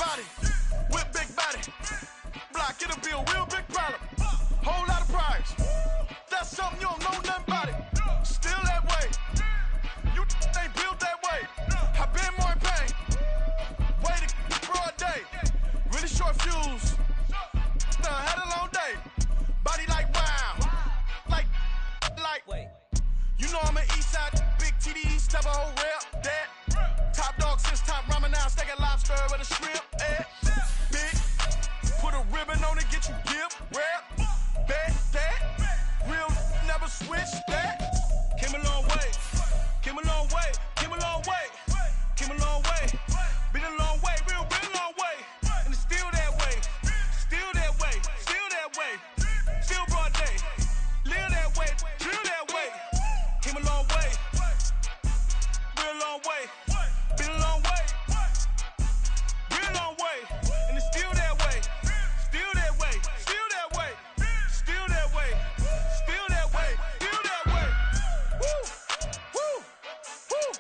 body, with big body. Block, it'll be a real big problem. Whole lot of prize. That's something you don't know nothing about it. Still that way. You ain't built that way. I've been more in pain. Waited broad day. Really short fuse. Done had a long day. Body like wow. Like. Wait. You know I'm an east side, big TDE, step a whole rep. That. Top dog since top ramen now, steak a lobster with a shrimp. Big. Put a ribbon on it, get you give. Rep. Bet that. Real never switch that. Came a long way. Came a long way. Came a long way. Came a long way. Been a long way. Real long way. And it's still that way. Still that way. Still that way. Still broad day. Live that way. Drill that way. Came a long way. Real long way. Been a long way. Real long way. And it's still that way. Still that way. Still that way. Still that way. Still that way. Still that way. Woo. Woo. Woo.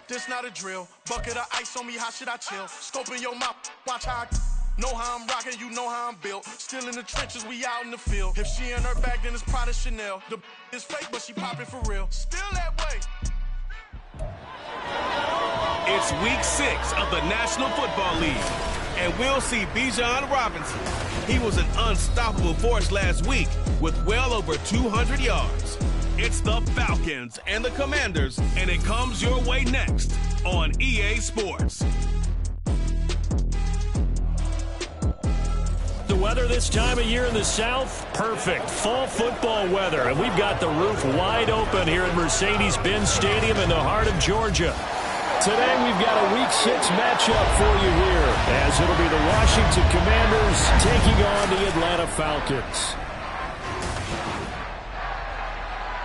This not a drill. Bucket of ice on me, how should I chill? Scope in your mouth, watch how I know how I'm rocking, you know how I'm built. Still in the trenches, we out in the field. If she in her bag, then it's Prada Chanel. The is fake, but she popping for real. Still that way. It's week 6 of the National Football League, and we'll see Bijan Robinson. He was an unstoppable force last week with well over 200 yards. It's the Falcons and the Commanders, and it comes your way next on EA Sports. The weather this time of year in the South, perfect. Fall football weather, and we've got the roof wide open here at Mercedes-Benz Stadium in the heart of Georgia. Today we've got a Week 6 matchup for you here, as it'll be the Washington Commanders taking on the Atlanta Falcons.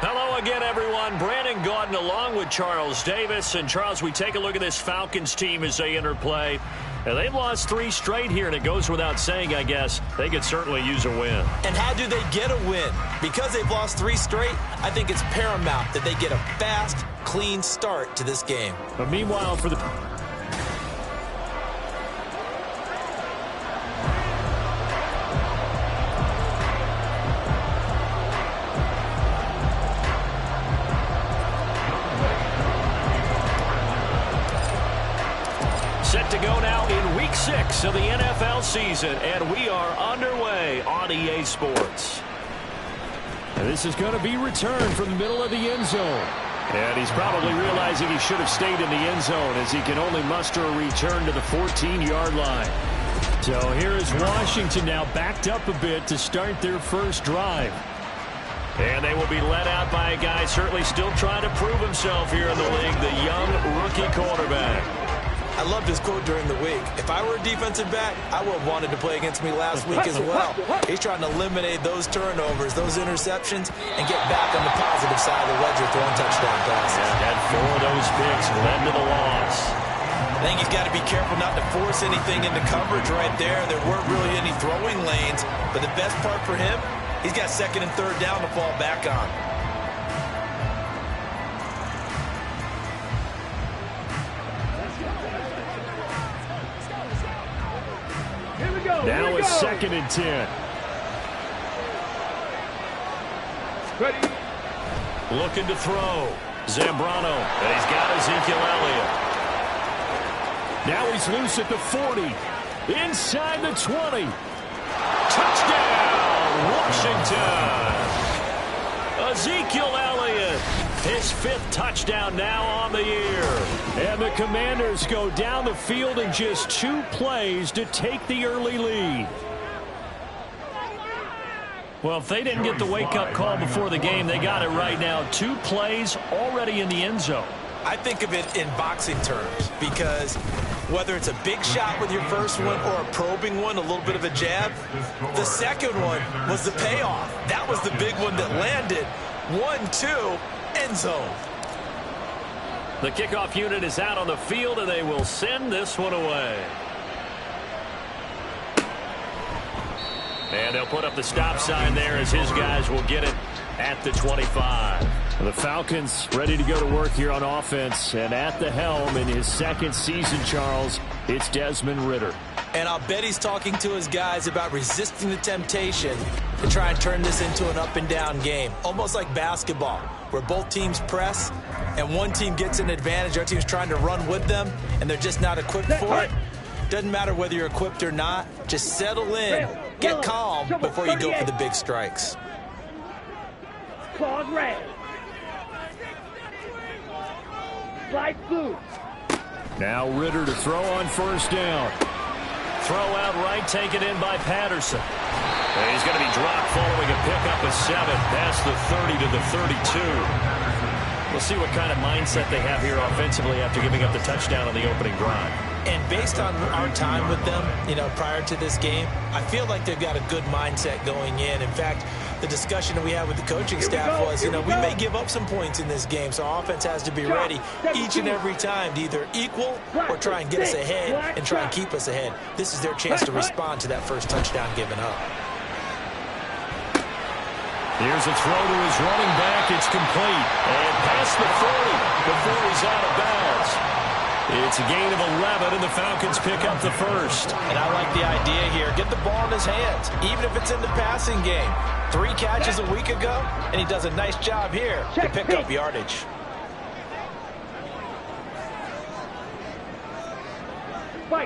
Hello again, everyone. Brandon Gaudin along with Charles Davis. And, Charles, we take a look at this Falcons team as they enter play. And they've lost 3 straight here, and it goes without saying, I guess, they could certainly use a win. And how do they get a win? Because they've lost 3 straight, I think it's paramount that they get a fast, clean start to this game. But meanwhile, for the... Set to go now in Week 6 of the NFL season, and we are underway on EA Sports. And this is going to be returned from the middle of the end zone. And he's probably realizing he should have stayed in the end zone, as he can only muster a return to the 14-yard line. So here is Washington now backed up a bit to start their first drive. And they will be led out by a guy certainly still trying to prove himself here in the league, the young rookie quarterback. I loved his quote during the week. If I were a defensive back, I would have wanted to play against me last week as well. He's trying to eliminate those turnovers, those interceptions, and get back on the positive side of the ledger throwing touchdown passes. And 4 of those picks led to the loss. I think he's got to be careful not to force anything into coverage right there. There weren't really any throwing lanes, but the best part for him, he's got 2nd and 3rd down to fall back on. Now it's 2nd and 10. Ready. Looking to throw. Zambrano. And he's got Ezekiel Elliott. Now he's loose at the 40. Inside the 20. Touchdown, Washington. Ezekiel Elliott. His 5th touchdown now on the year. And the Commanders go down the field in just 2 plays to take the early lead. Well, if they didn't get the wake-up call before the game, they got it right now. 2 plays already in the end zone. I think of it in boxing terms, because whether it's a big shot with your first one or a probing one, a little bit of a jab, the second one was the payoff. That was the big one that landed. 1-2. End zone. The kickoff unit is out on the field, and they will send this one away. And they'll put up the stop sign there as his guys will get it at the 25. The Falcons ready to go to work here on offense, and at the helm in his 2nd season, Charles, it's Desmond Ridder. And I'll bet he's talking to his guys about resisting the temptation to try and turn this into an up-and-down game. Almost like basketball, where both teams press, and one team gets an advantage, our team's trying to run with them, and they're just not equipped for it. Doesn't matter whether you're equipped or not. Just settle in, get calm before you go for the big strikes. Claws red. Slide blue. Now Ritter to throw on first down. Throw out right, taken in by Patterson. And he's going to be dropped following a pickup of 7 past the 30 to the 32. We'll see what kind of mindset they have here offensively after giving up the touchdown on the opening drive. And based on our time with them, prior to this game, I feel like they've got a good mindset going in. In fact, the discussion that we had with the coaching staff was, we may give up some points in this game, so our offense has to be ready each and every time to either equal or try and get us ahead and try and keep us ahead. This is their chance to respond to that first touchdown given up. Here's a throw to his running back. It's complete. And past the 40 before he's out of bounds. It's a gain of 11, and the Falcons pick up the first. And I like the idea here. Get the ball in his hands, even if it's in the passing game. 3 catches a week ago, and he does a nice job here to pick up yardage.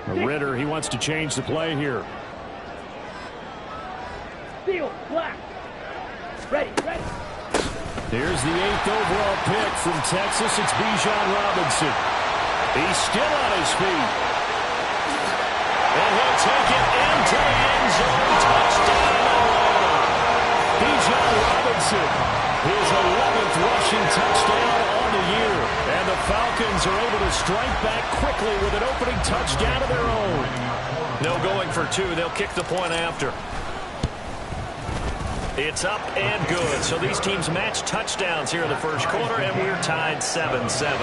Ritter, he wants to change the play here. Steel, black. Ready. Here's the 8th overall pick from Texas. It's Bijan Robinson. He's still on his feet. And he'll take it into the end zone. Touchdown. Bijan Robinson, his 11th rushing touchdown on the year. And the Falcons are able to strike back quickly with an opening touchdown of their own. No going for 2. They'll kick the point after. It's up and good. So these teams match touchdowns here in the first quarter, and we're tied 7-7.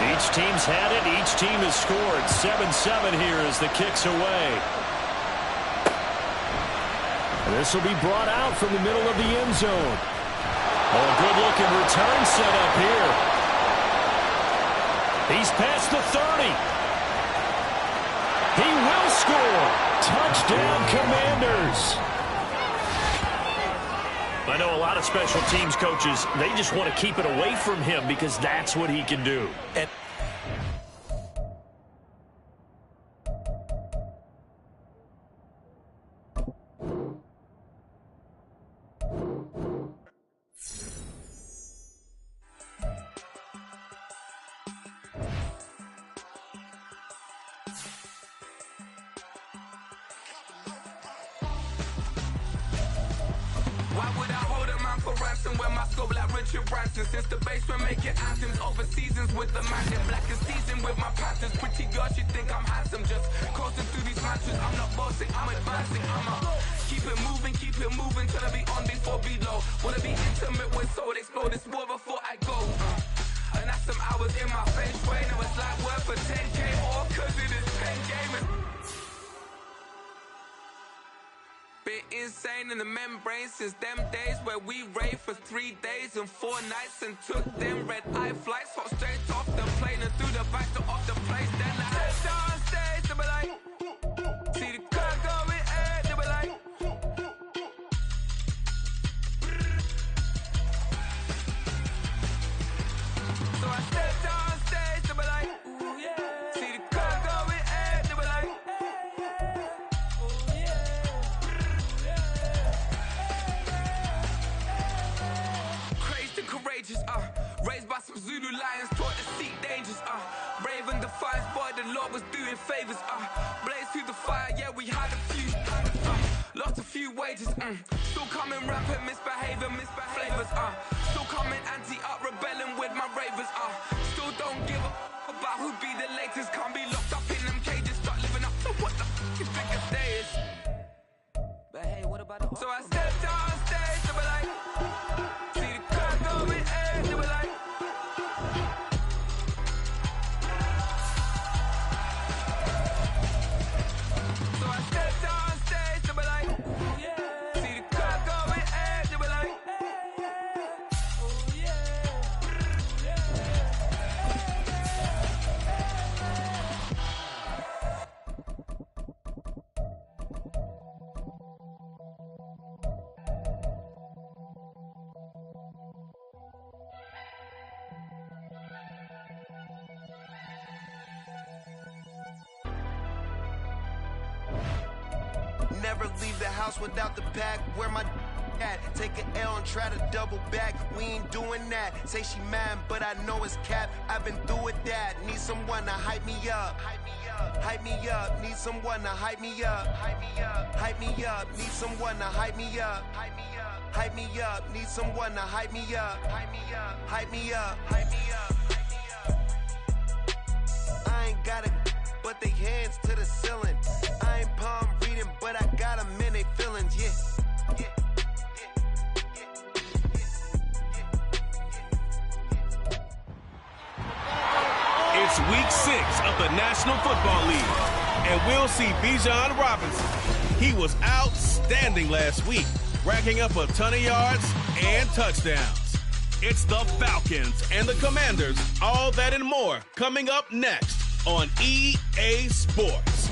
Each team's had it. Each team has scored. 7-7 here as the kick's away. This will be brought out from the middle of the end zone. Oh, a good-looking return set up here. He's past the 30. He will score. Touchdown, Commanders. I know a lot of special teams coaches, they just want to keep it away from him because that's what he can do. And why would I hold a man for ransom when my scope like Richard Branson? Since the basement making anthems over seasons with the man in black and seasoned with my patterns. Pretty girl, she think I'm handsome. Just coasting through these mansions. I'm not bossing, I'm advancing. Keep it moving till I be on before below. Wanna be intimate with soul, explode this war before I go. And that's some hours in my feng shui. Now it's like work for 10K all cause it is pen gaming. Been insane in the membrane since them days where we raved for 3 days and 4 nights and took them red-eye flights, hot straight off the plane and through the back door of the place. Then I head down stage, they be like, see the crowd going air, they be like, so I step down stage, they be like, ooh yeah, see the crowd going air, they be like, ooh yeah. Crazed and courageous, raised by some Zulu lions, taught to seek dangers, brave and defiant, boy, the Lord was doing favors, blaze through the fire, yeah, we had a few, lost a few wages, still coming rapping, misbehaving, flavors, still coming anti-up, rebelling with my ravers, still don't give a about who be the latest, can't be locked up in them cages, start living up to what the you think a day is. But hey, what about the so I stepped on stage, they be like, see the crowd going air, they be like, so I stepped on stage, they be like, ooh yeah, see the crowd going air, they be like, ooh yeah. Never leave the house without the pack. Where my at? Take an L and try to double back. We ain't doing that. Say she mad, but I know it's cap. I've been through with that. Need someone to hype me up. Hype me up. Need someone to hype me up. Hype me up. Need someone to hype me up. Hype me up. Need someone to hype me up. Hype me up. I ain't got a, but they hands to the ceiling. I ain't palm reading, but I got them in they feelings. Yeah. It's week 6 of the National Football League, and we'll see Bijan Robinson. He was outstanding last week, racking up a ton of yards and touchdowns. It's the Falcons and the Commanders, all that and more, coming up next on EA Sports.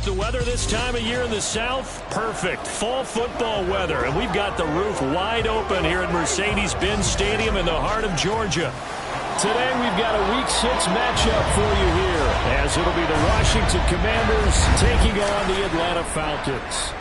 The weather this time of year in the South, perfect. Fall football weather, and we've got the roof wide open here at Mercedes-Benz Stadium in the heart of Georgia. Today we've got a Week 6 matchup for you here, as it'll be the Washington Commanders taking on the Atlanta Falcons.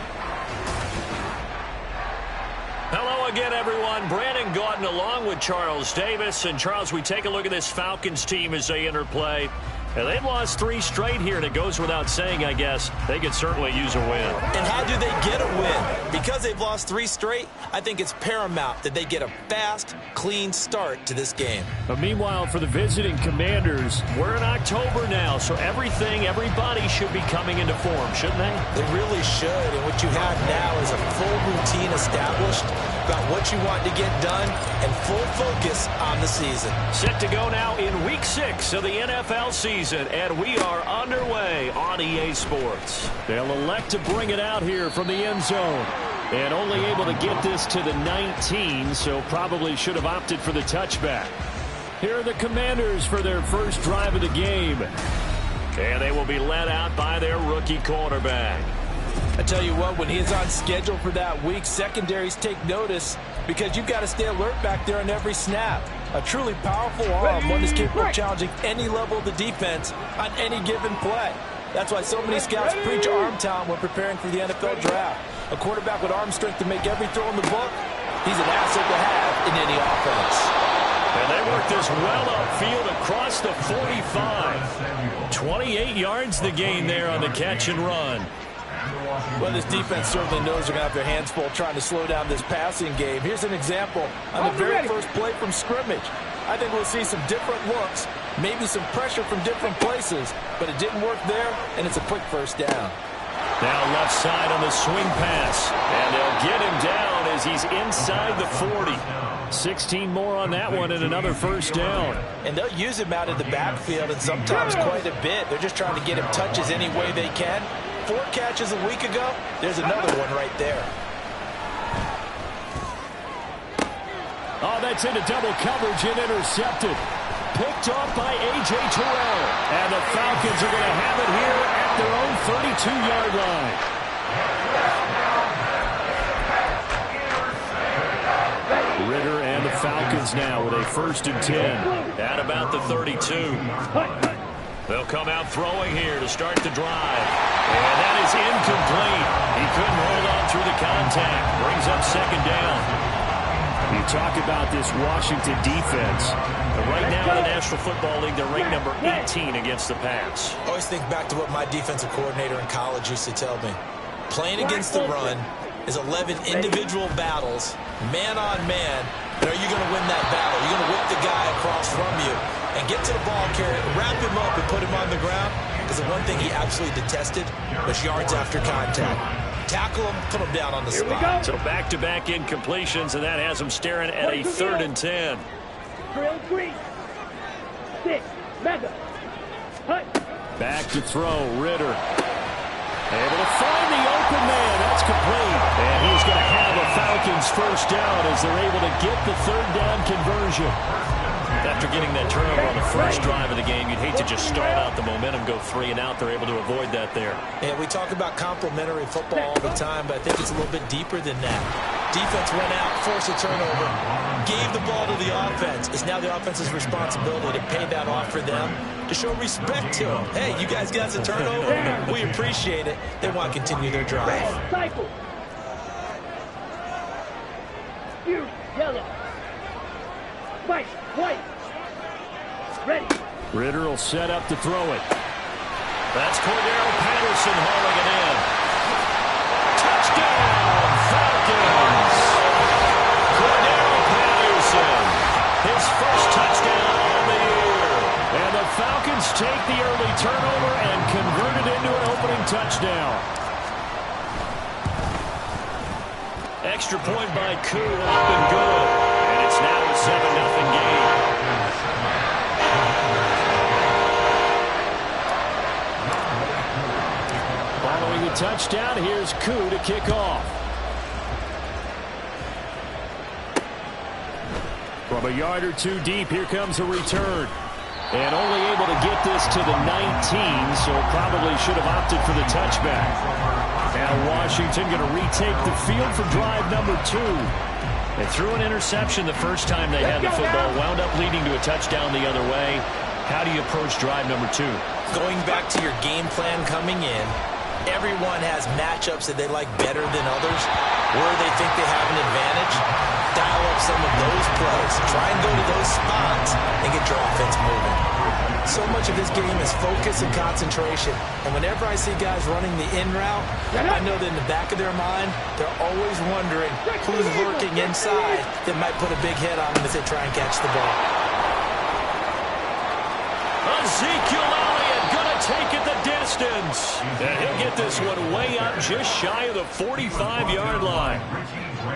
Hello again, everyone. Brandon Gaughton along with Charles Davis. And, Charles, we take a look at this Falcons team as they enter play. And they've lost 3 straight here, and it goes without saying, I guess, they could certainly use a win. And how do they get a win? Because they've lost 3 straight, I think it's paramount that they get a fast, clean start to this game. But meanwhile, for the visiting Commanders, we're in October now, so everybody should be coming into form, shouldn't they? They really should, and what you have now is a full routine established about what you want to get done and full focus on the season. Set to go now in Week 6 of the NFL season, and we are underway on EA Sports. They'll elect to bring it out here from the end zone, and only able to get this to the 19, so probably should have opted for the touchback. Here are the Commanders for their first drive of the game, and they will be led out by their rookie quarterback. I tell you what, when he is on schedule for that week, secondaries take notice because you've got to stay alert back there on every snap. A truly powerful arm, one that's capable of challenging any level of the defense on any given play. That's why so many scouts preach arm talent when preparing for the NFL draft. A quarterback with arm strength to make every throw in the book, he's an asset to have in any offense. And they work this well upfield across the 45. 28 yards the gain there on the catch and run. Well, this defense certainly knows they're going to have their hands full trying to slow down this passing game. Here's an example on the very first play from scrimmage. I think we'll see some different looks, maybe some pressure from different places, but it didn't work there, and it's a quick first down. Now left side on the swing pass, and they'll get him down as he's inside the 40. 16 more on that one and another first down. And they'll use him out in the backfield, and sometimes quite a bit. They're just trying to get him touches any way they can. 4 catches a week ago, there's another one right there. Oh, that's into double coverage and intercepted. Picked off by A.J. Terrell. And the Falcons are going to have it here at their own 32-yard line. Ritter and the Falcons now with a 1st and 10 at about the 32. They'll come out throwing here to start the drive. And that is incomplete. He couldn't hold on through the contact. Brings up 2nd down. You talk about this Washington defense. Right now in the National Football League, they're ranked number 18 against the pass. I always think back to what my defensive coordinator in college used to tell me. Playing against the run is 11 individual battles, man on man. And are you going to win that battle? You're going to whip the guy across from you and get to the ball carrier, wrap him up, and put him on the ground. Because the one thing he absolutely detested was yards after contact. Tackle him, put him down on the spot. So back-to-back incompletions, and that has him staring at a 3rd and 10. Drill 3. 6. Mega. Back to throw, Ritter. Able to find the open man. That's complete. And he's going to have a Falcons first down as they're able to get the 3rd down conversion. After getting that turnover on the first drive of the game, you'd hate to just stall out the momentum, go 3 and out. They're able to avoid that there. And we talk about complementary football all the time, but I think it's a little bit deeper than that. Defense went out, forced a turnover, gave the ball to the offense. It's now the offense's responsibility to pay that off for them, to show respect to them. Hey, you guys got a turnover? We appreciate it. They want to continue their drive. Cycle. You, yellow. White, white. Ready. Ritter will set up to throw it. That's Cordero Patterson hauling it in. Touchdown, Falcons! Cordero Patterson, his first touchdown on the year. And the Falcons take the early turnover and convert it into an opening touchdown. Extra point by Koo, up and good. And it's now a 7-0 game. Following the touchdown, here's Koo to kick off. From a yard or two deep, here comes a return. And only able to get this to the 19, so probably should have opted for the touchback. Now Washington going to retake the field for drive number 2. They threw an interception the first time they had the football, wound up leading to a touchdown the other way. How do you approach drive number 2? Going back to your game plan coming in, everyone has matchups that they like better than others, where they think they have an advantage. Dial up some of those plays. Try and go to those spots and get your offense moving. So much of this game is focus and concentration. And whenever I see guys running the in route, I know that in the back of their mind, they're always wondering who's lurking inside that might put a big hit on them as they try and catch the ball. Ezekiel Elliott gonna take it the distance. And he'll get this one way up just shy of the 45-yard line.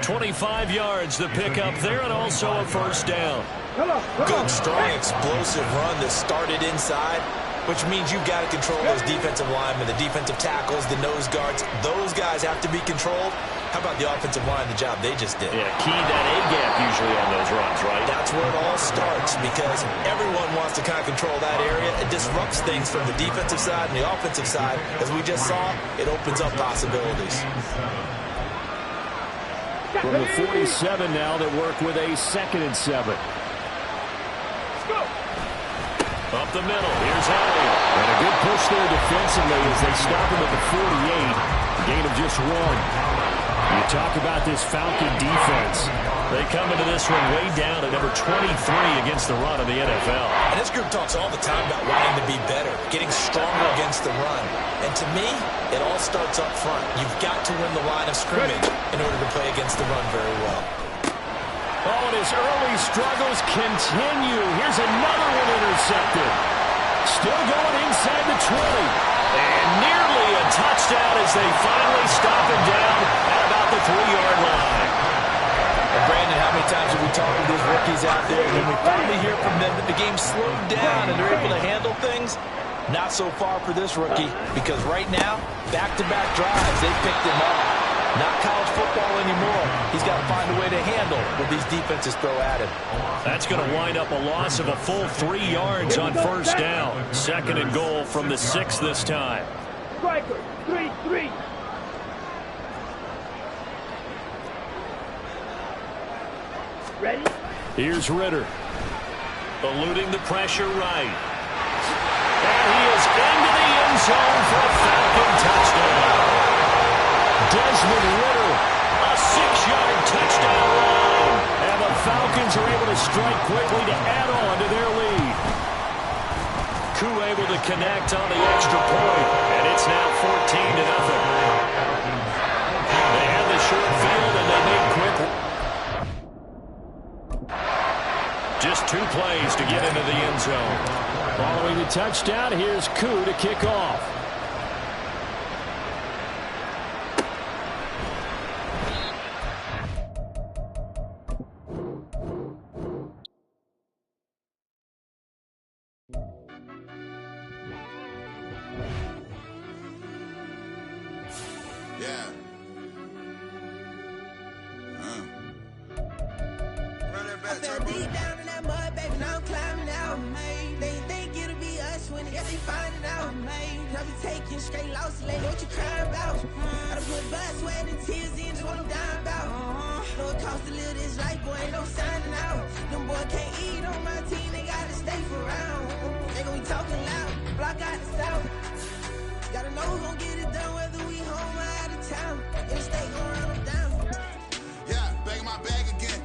25 yards the pickup there, and also a first down. Good, strong, explosive run that started inside, which means you've got to control those defensive linemen, the defensive tackles, the nose guards. Those guys have to be controlled. How about the offensive line, the job they just did? Yeah, key that A-gap usually on those runs, right? That's where it all starts, because everyone wants to kind of control that area. It disrupts things from the defensive side and the offensive side. As we just saw, it opens up possibilities. From the 47 now, they work with a 2nd and 7. Up the middle, here's Elliott. And a good push there defensively as they stop him at the 48. A gain of just 1. You talk about this Falcon defense. They come into this one way down at number 23 against the run of the NFL. And this group talks all the time about wanting to be better, getting stronger against the run. And to me, it all starts up front. You've got to win the line of scrimmage in order to play against the run very well. Oh, and his early struggles continue. Here's another one intercepted. Still going inside the 20. And nearly a touchdown as they finally stop him down at about the 3-yard line. And Brandon, how many times have we talked to these rookies out there, and when we finally hear from them that the game slowed down and they're able to handle things? Not so far for this rookie, because right now, back-to-back drives, they picked him up. Not college football anymore. He's got to find a way to handle what these defenses throw at him. That's going to wind up a loss of a full 3 yards on first down. 2nd and goal from the 6 this time. Striker, 3-3. Ready? Here's Ritter. Eluding the pressure right. And he is into the end zone for a Falcon touchdown. Desmond Ritter, a 6-yard touchdown run. And the Falcons are able to strike quickly to add on to their lead. Koo able to connect on the extra point, and it's now 14-0. They have the short field, and they make quick. Just 2 plays to get into the end zone. Following the touchdown, here's Koo to kick off. Yeah. I fell deep down in that mud, baby, now I'm climbing out. They think it'll be us when they find it out. I be taking straight losses, like what you crying about. I done put blood, sweat, and tears in, just what I'm dying about. Know it costs to live this life, boy, ain't no signing out. Them boy can't eat on my team, they gotta stay for round. They gon' be talking loud, block out the south. Gotta know who's gon' get it done, whether we home or out of town. In the state gon' run them down. Yeah, bagging my bag again.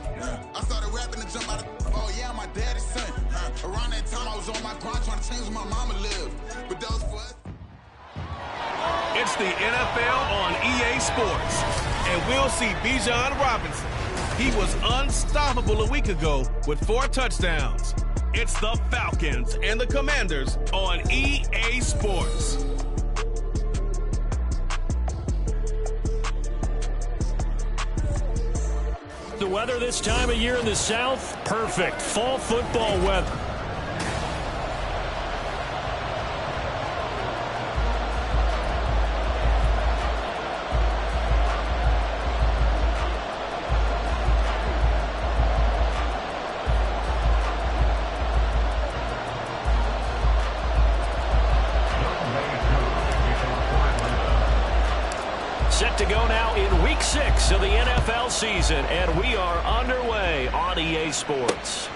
I started rapping to jump out of. Oh yeah, I'm my daddy's son. Around that time, I was on my grind trying to change where my mama lived. But those for us. It's the NFL on EA Sports, and we'll see Bijan Robinson. He was unstoppable a week ago with 4 touchdowns. It's the Falcons and the Commanders on EA Sports. The weather this time of year in the South, perfect. Fall football weather. Set to go now in Week 6 of the NFL season, and we are underway on EA Sports.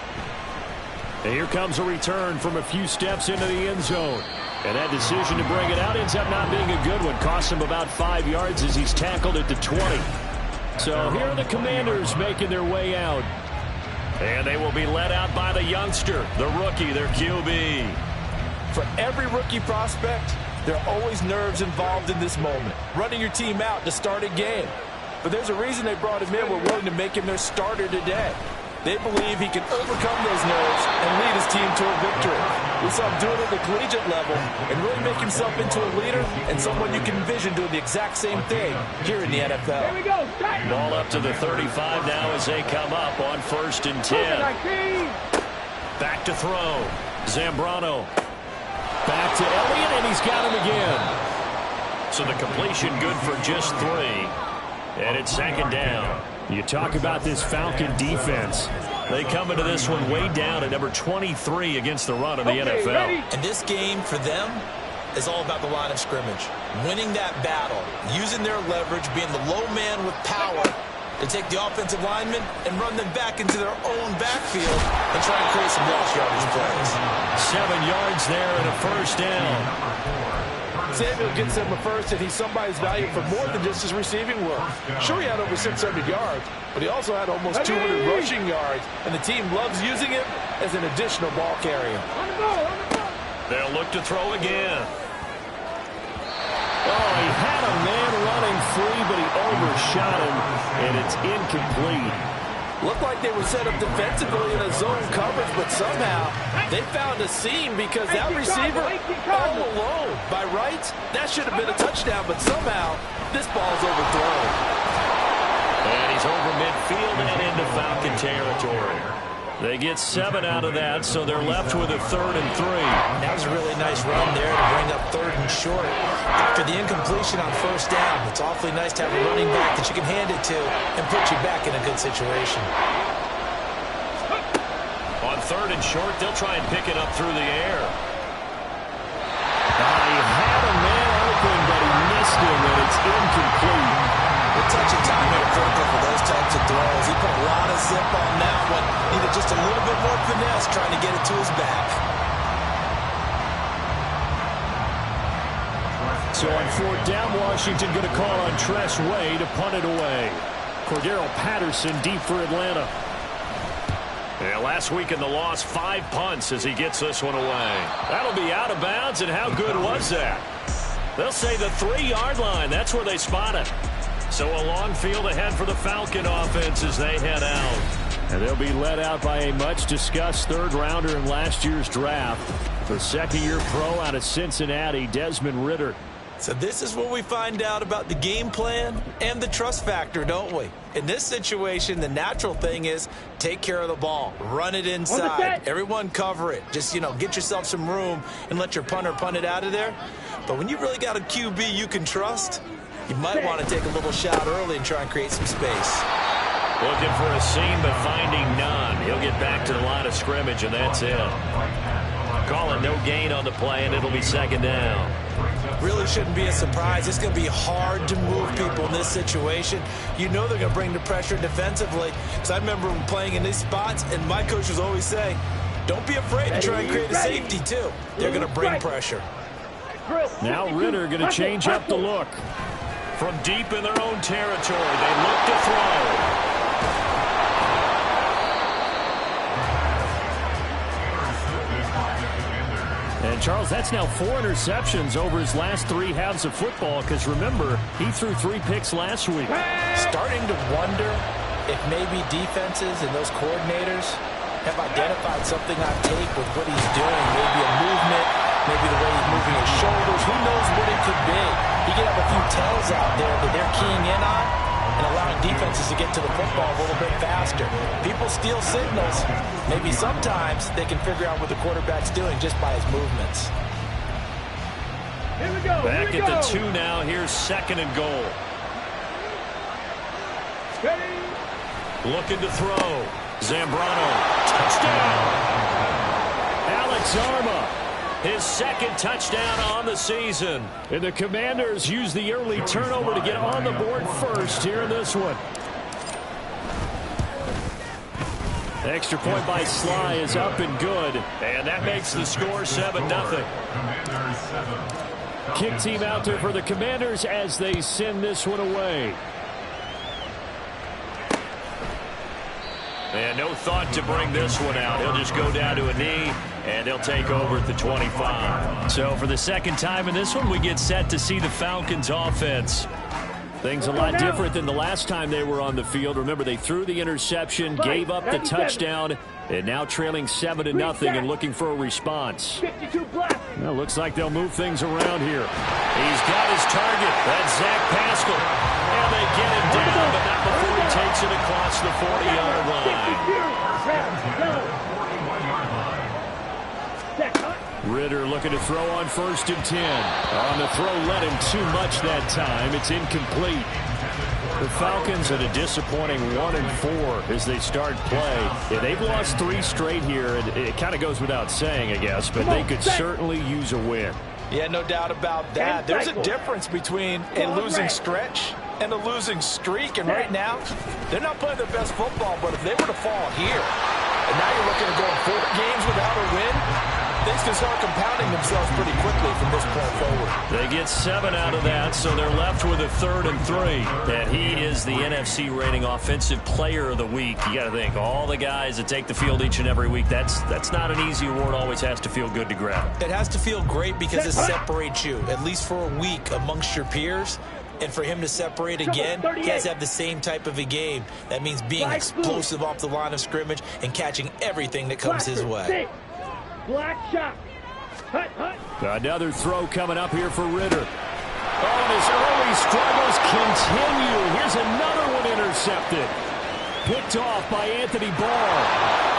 And here comes a return from a few steps into the end zone. And that decision to bring it out ends up not being a good one. Cost him about 5 yards as he's tackled it to 20. So here are the Commanders making their way out. And they will be led out by the youngster, the rookie, their QB. For every rookie prospect, there are always nerves involved in this moment. Running your team out to start a game. But there's a reason they brought him in. We're willing to make him their starter today. They believe he can overcome those nerves and lead his team to a victory. We saw him do it at the collegiate level and really make himself into a leader and someone you can envision doing the exact same thing here in the NFL. Here we go. Ball up to the 35 now as they come up on 1st and 10. Back to throw. Zambrano. Back to Elliott, and he's got him again. So the completion good for just 3. And it's 2nd down. You talk about this Falcon defense. They come into this one way down at number 23 against the run of the NFL. Ready? And this game for them is all about the line of scrimmage. Winning that battle, using their leverage, being the low man with power to take the offensive linemen and run them back into their own backfield and try and create some lost yardage plays. 7 yards there and a 1st down. Samuel gets him a first, and he's somebody's value for more than just his receiving work. Sure, he had over 600 yards, but he also had almost 200 rushing yards, and the team loves using him as an additional ball carrier. They'll look to throw again. Oh, he had a man running free, but he overshot him, and it's incomplete. Looked like they were set up defensively in a zone coverage, but somehow they found a seam because that receiver all alone. By rights, that should have been a touchdown, but somehow this ball's overthrown. And he's over midfield and into Falcon territory. They get 7 out of that, so they're left with a 3rd and 3. That was a really nice run there to bring up 3rd and short. After the incompletion on 1st down, it's awfully nice to have a running back that you can hand it to and put you back in a good situation. On 3rd and short, they'll try and pick it up through the air. He had a man open, but he missed him, and it's incomplete. The touch and time are critical for those types of throws. He put a lot of zip on that one. Needed just a little bit more finesse trying to get it to his back. So on 4th down, Washington going to call on Tress Way to punt it away. Cordero Patterson deep for Atlanta. Yeah, last week in the loss, 5 punts as he gets this one away. That'll be out of bounds, and how good was that? They'll say the 3-yard line. That's where they spot it. So a long field ahead for the Falcon offense as they head out. And they'll be led out by a much-discussed 3rd-rounder in last year's draft. The 2nd-year pro out of Cincinnati, Desmond Ridder. So this is where we find out about the game plan and the trust factor, don't we? In this situation, the natural thing is take care of the ball. Run it inside. Everyone cover it. Just, get yourself some room and let your punter punt it out of there. But when you really got a QB you can trust, you might want to take a little shot early and try and create some space. Looking for a seam, but finding none. He'll get back to the line of scrimmage, and that's it. Call it no gain on the play, and it'll be 2nd down. really shouldn't be a surprise. It's going to be hard to move people in this situation. You know they're going to bring the pressure defensively. Because I remember playing in these spots, and my coaches always say, don't be afraid to try and create a safety, too. They're going to bring pressure. Now Ritter going to change up the look. From deep in their own territory, they look to throw. And, Charles, that's now 4 interceptions over his last 3 halves of football because, remember, he threw 3 picks last week. Starting to wonder if maybe defenses and those coordinators have identified something on tape with what he's doing. Maybe a movement, maybe the way he's moving his shoulders. Who knows what it could be? He could have a few tells out there that they're keying in on and allowing defenses to get to the football a little bit faster. People steal signals. Maybe sometimes they can figure out what the quarterback's doing just by his movements. Here we go. Back at the 2 now. Here's 2nd and goal. Ready? Looking to throw. Zambrano. Touchdown. Alex Arma. His 2nd touchdown on the season. And the Commanders use the early turnover to get on the board first here in this one. Extra point by Sly is up and good. And that makes the score 7-0. Kick team out there for the Commanders as they send this one away. And no thought to bring this one out. He'll just go down to a knee, and he'll take over at the 25. So for the 2nd time in this one, we get set to see the Falcons offense. Things a lot different than the last time they were on the field. Remember, they threw the interception, gave up the touchdown, and now trailing 7-0 and looking for a response. Well, looks like they'll move things around here. He's got his target. That's Zach Pascal. And they get him down, but not before he takes it across the 40-yard line. Ritter looking to throw on 1st and 10. On the throw, led him too much that time. It's incomplete. The Falcons at a disappointing 1-4 as they start play. Yeah, they've lost 3 straight here. It kind of goes without saying, I guess, but they could certainly use a win. Yeah, no doubt about that. There's a difference between a losing stretch and a losing streak, and right now, they're not playing their best football, but if they were to fall here, and now you're looking at going 4 games without a win, things can start compounding themselves pretty quickly from this point forward. They get 7 out of that, so they're left with a 3rd and 3. And he is the NFC rating Offensive Player of the Week. You got to think, all the guys that take the field each and every week, that's not an easy award. Always has to feel good to grab. It has to feel great because it separates you, at least for a week, amongst your peers. And for him to separate again, he has to have the same type of a game. That means being explosive off the line of scrimmage and catching everything that comes his way. Black shot. Hut, hut. Another throw coming up here for Ritter. Oh, and his early struggles continue. Here's another one intercepted. Picked off by Anthony Barr.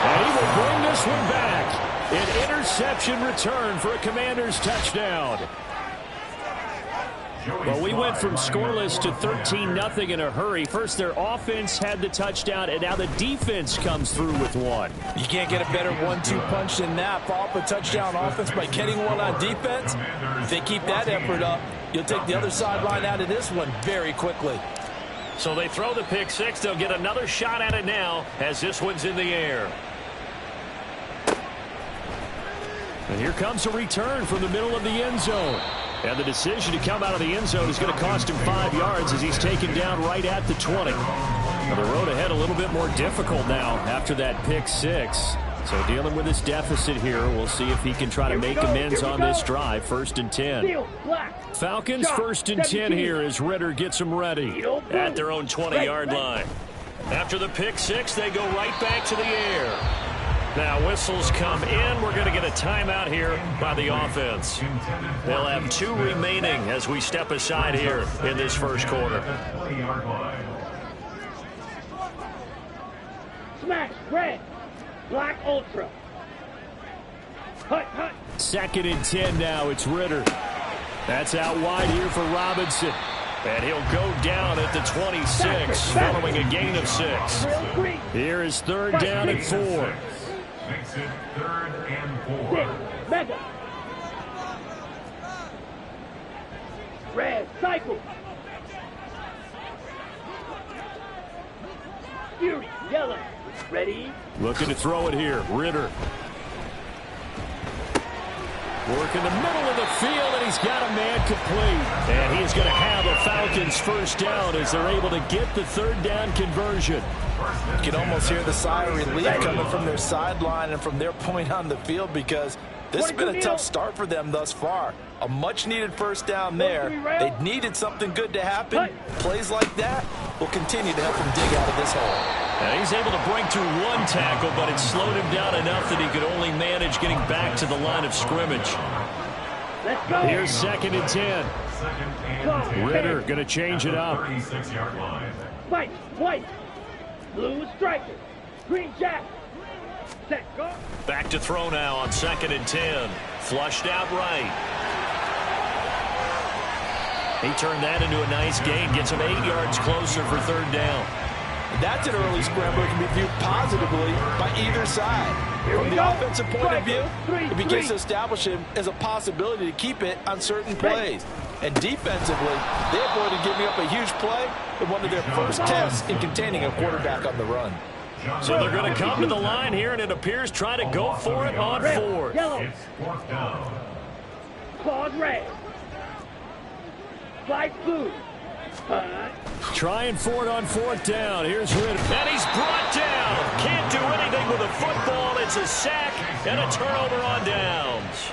And he will bring this one back. An interception return for a Commanders touchdown. Well, we went from scoreless to 13-0 in a hurry. First, their offense had the touchdown, and now the defense comes through with one. You can't get a better 1-2 punch than that. Follow up a touchdown offense by getting one on defense. If they keep that effort up, you'll take the other sideline out of this one very quickly. So they throw the pick 6. They'll get another shot at it now as this one's in the air. And here comes a return from the middle of the end zone. And the decision to come out of the end zone is going to cost him 5 yards as he's taken down right at the 20. Well, the road ahead a little bit more difficult now after that pick 6. So dealing with this deficit here, we'll see if he can try to make amends on this drive. 1st and 10. Falcons 1st and 10 here as Ritter gets them ready at their own 20-yard line. After the pick 6, they go right back to the air. Now whistles come in. We're going to get a timeout here by the offense. They'll have 2 remaining as we step aside here in this first quarter. Smash red. Black ultra. Hut, hut. 2nd and 10 now. It's Ritter. That's out wide here for Robinson. And he'll go down at the 26 following a gain of 6. Here is 3rd down and 4. Makes it 3rd and 4. Mega. red, cycle. Fury, yellow, ready. Looking to throw it here, Ritter. Work in the middle of the field, and he's got a man complete. And he's going to have a Falcons first down as they're able to get the third down conversion. You can almost hear the sigh of relief coming from their sideline and from their point on the field, because this has been a tough start for them thus far. A much-needed first down there. They needed something good to happen. Plays like that will continue to help them dig out of this hole. Now he's able to break through one tackle, but it slowed him down enough that he could only manage getting back to the line of scrimmage. Let's go. Here's 2nd and 10. Ritter going to change it up. White, white, blue striker, green jacket. Set, go. Back to throw now on 2nd and 10. Flushed out right. He turned that into a nice gain. Gets him 8 yards closer for third down. That's an early scramble that can be viewed positively by either side. From the offensive point of view, it begins to establish him as a possibility to keep it on certain plays. And defensively, they avoided giving up a huge play in one of their first tests in containing a quarterback on the run. So they're going to come to the line here, and it appears try to go for it on 4th. Yellow. Claws red. Flight blue. Trying for it on 4th down. Here's Ritter. And he's brought down. Can't do anything with a football. It's a sack and a turnover on downs.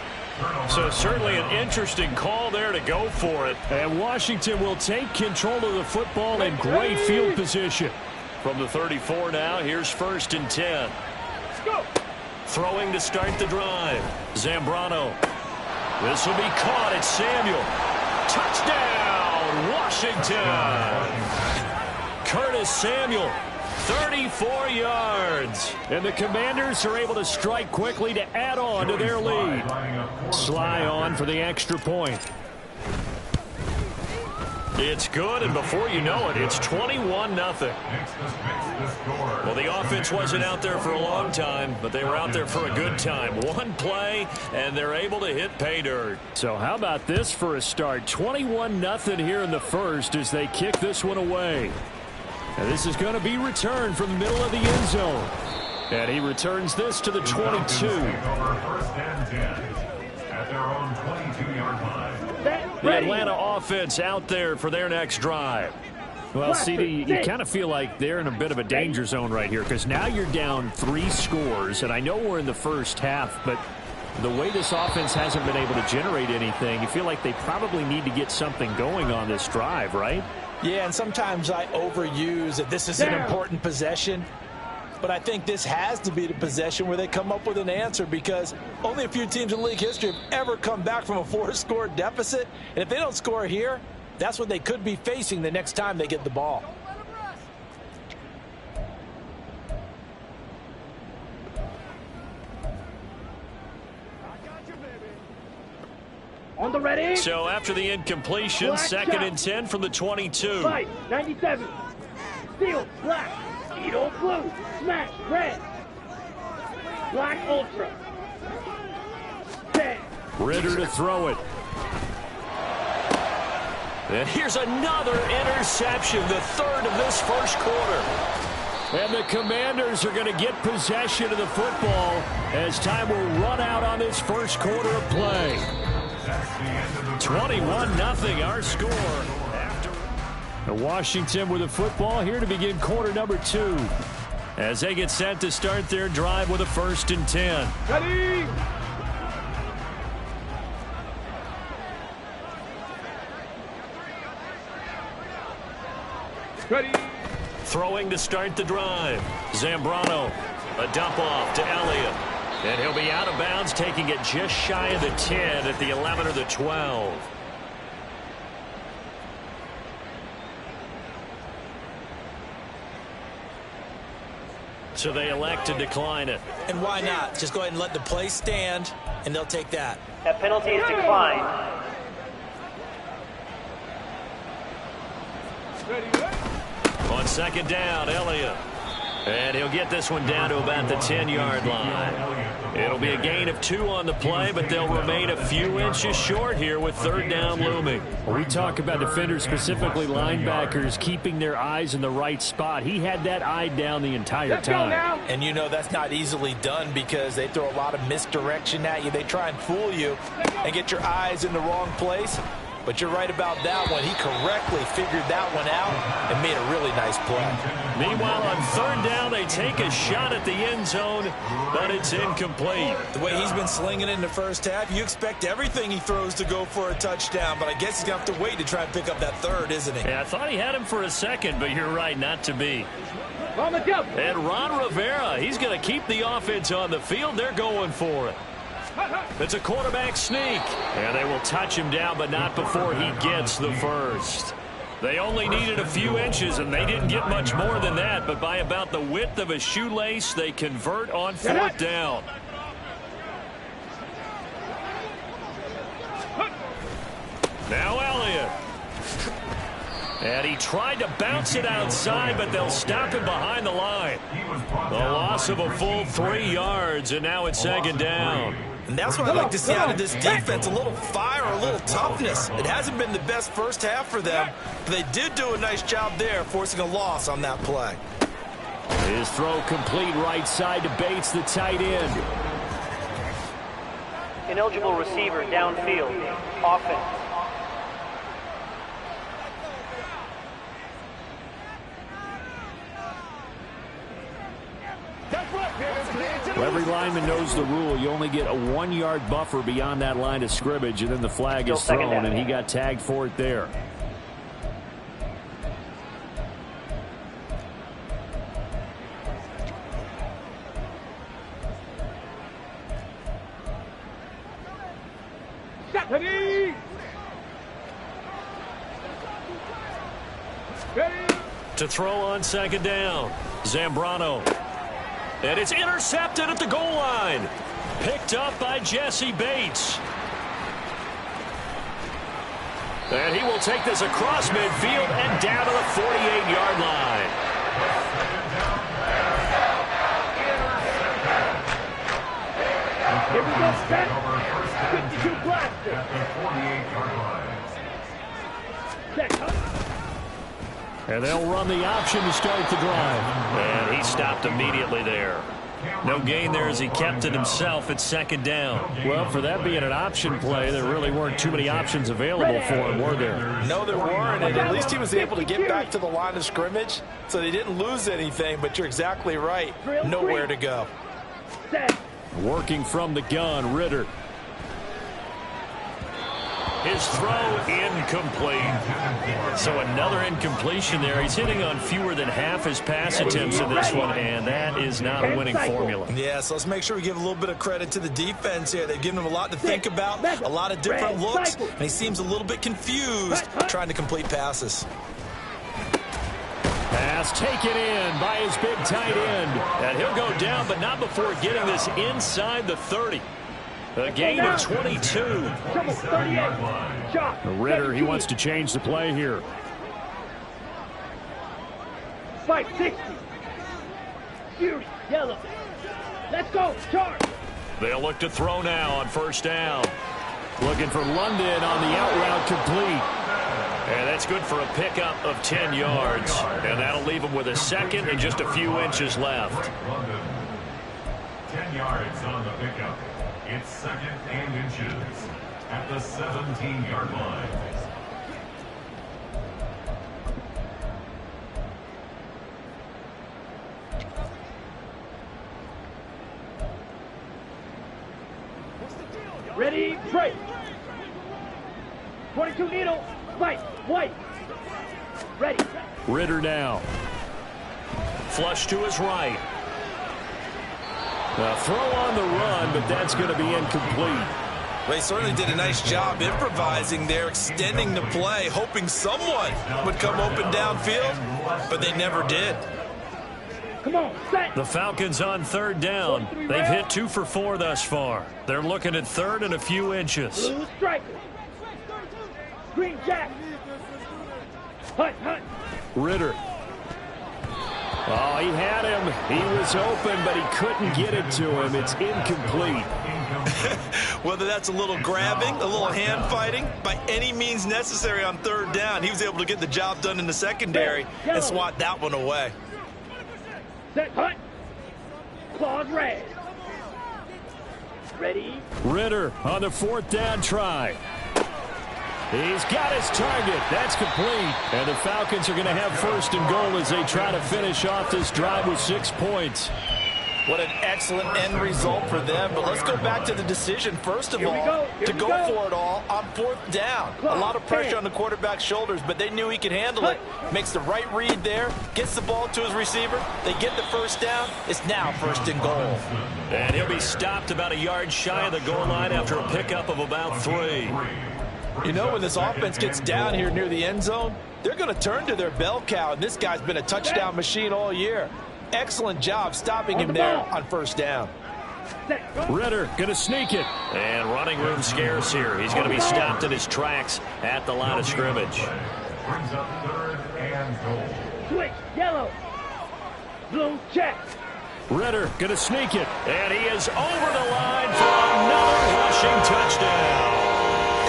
So certainly an interesting call there to go for it. And Washington will take control of the football in great field position. From the 34 now, here's 1st and 10. Let's go. Throwing to start the drive. Zambrano. This will be caught. It's Samuel. Touchdown, Washington. Curtis Samuel, 34 yards. And the Commanders are able to strike quickly to add on to their lead. Sly on for the extra point. It's good, and before you know it, it's 21-0. Well, the offense wasn't out there for a long time, but they were out there for a good time. One play, and they're able to hit pay dirt. So how about this for a start? 21-0 here in the first as they kick this one away. And this is going to be returned from the middle of the end zone. And he returns this to the 22. At their own 22-yard line. The Atlanta offense out there for their next drive. Well, CD, you kind of feel like they're in a bit of a danger zone right here because now you're down 3 scores, and I know we're in the first half, but the way this offense hasn't been able to generate anything, you feel like they probably need to get something going on this drive, right? Yeah, and sometimes I overuse that this is an important possession. But I think this has to be the possession where they come up with an answer, because only a few teams in league history have ever come back from a 4-score deficit. And if they don't score here, that's what they could be facing the next time they get the ball. On the ready. So after the incompletion, black 2nd and 10 from the 22. Fight, 97. Steel, black. Edo, blue. Smash, red. Black, ultra. 10. Ritter to throw it. And here's another interception, the 3rd of this first quarter. And the Commanders are going to get possession of the football as time will run out on this first quarter of play. 21-0 our score. Washington with the football here to begin quarter number 2 as they get set to start their drive with a 1st and 10. Ready. Ready. Throwing to start the drive. Zambrano, a dump off to Elliott. And he'll be out of bounds, taking it just shy of the 10 at the 11 or the 12. So they elect to decline it. And why not? Just go ahead and let the play stand, and they'll take that. That penalty is declined. On 2nd down, Elliott. And he'll get this one down to about the 10-yard line. It'll be a gain of 2 on the play, but they'll remain a few inches short here with third down looming. We talk about defenders, specifically linebackers, keeping their eyes in the right spot. He had that eye down the entire time. And you know that's not easily done because they throw a lot of misdirection at you. They try and fool you and get your eyes in the wrong place. But you're right about that one. He correctly figured that one out and made a really nice play. Meanwhile, on third down, they take a shot at the end zone, but it's incomplete. The way he's been slinging in the first half, you expect everything he throws to go for a touchdown, but I guess he's going to have to wait to try and pick up that third, isn't he? Yeah, I thought he had him for a second, but you're right, not to be. On the jump. And Ron Rivera, he's going to keep the offense on the field. They're going for it. It's a quarterback sneak. And they will touch him down, but not before he gets the first. They only needed a few inches, and they didn't get much more than that. But by about the width of a shoelace, they convert on fourth down. Now Elliott. And he tried to bounce it outside, but they'll stop him behind the line. The loss of a full 3 yards, and now it's second down. And that's what I'd like to see out of this defense, a little fire, a little toughness. It hasn't been the best first half for them, but they did do a nice job there, forcing a loss on that play. His throw complete right side to Bates, the tight end. Ineligible receiver downfield. Offense. Well, every lineman knows the rule. You only get a 1-yard buffer beyond that line of scrimmage, and then the flag is thrown, and he got tagged for it there. To throw on second down, Zambrano. And it's intercepted at the goal line. Picked up by Jesse Bates. And he will take this across midfield and down to the 48-yard line. Here we go, set. 52 blaster. 48-yard line. Set. And they'll run the option to start the drive. And he stopped immediately there. No gain there as he kept it himself at second down. Well, for that being an option play, there really weren't too many options available for him, were there? No, there weren't, and at least he was able to get back to the line of scrimmage, so they didn't lose anything, but you're exactly right. Nowhere to go. Working from the gun, Ritter. His throw incomplete. So another incompletion there. He's hitting on fewer than half his pass attempts in this one, and that is not a winning formula. Yeah, so let's make sure we give a little bit of credit to the defense here. They've given him a lot to think about, a lot of different looks, and he seems a little bit confused trying to complete passes. Pass taken in by his big tight end. And he'll go down, but not before getting this inside the 30. A gain of 22. Ritter, he wants to change the play here. 560. Fury, yellow. Let's go, charge. They'll look to throw now on first down. Looking for London on the out route complete. And that's good for a pickup of 10 yards. And that'll leave him with a second and just a few inches left. 10 yards on the pickup. It's second and inches at the 17-yard line. Ready, break. 22 needle, fight, white. Ready. Ritter now. Flush to his right. A throw on the run, but that's going to be incomplete. Well, he certainly did a nice job improvising there, extending the play, hoping someone would come open downfield, but they never did. Come on, set. The Falcons on third down. They've hit 2 for 4 thus far. They're looking at third and a few inches. Blue striker. Green jack. Hunt, hunt. Ritter. Oh, he had him. He was open, but he couldn't get it to him. It's incomplete. Whether that's a little grabbing, a little hand fighting, by any means necessary on third down, he was able to get the job done in the secondary and swat that one away. Set, hut. Claws red. Ready? Ritter on the 4th down try. He's got his target. That's complete. And the Falcons are going to have 1st and goal as they try to finish off this drive with 6 points. What an excellent end result for them. But let's go back to the decision, first of all, to go for it all on 4th down. A lot of pressure on the quarterback's shoulders, but they knew he could handle it. Makes the right read there, gets the ball to his receiver. They get the 1st down. It's now 1st and goal. And he'll be stopped about a yard shy of the goal line after a pickup of about 3. You know, when this offense gets down here near the end zone, they're going to turn to their bell cow, and this guy's been a touchdown machine all year. Excellent job stopping him there on 1st down. Ritter going to sneak it. And running room scarce here. He's going to be stopped in his tracks at the line of scrimmage. Brings up 3rd and goal. Switch, yellow. Blue, check. Ritter going to sneak it. And he is over the line for another rushing touchdown.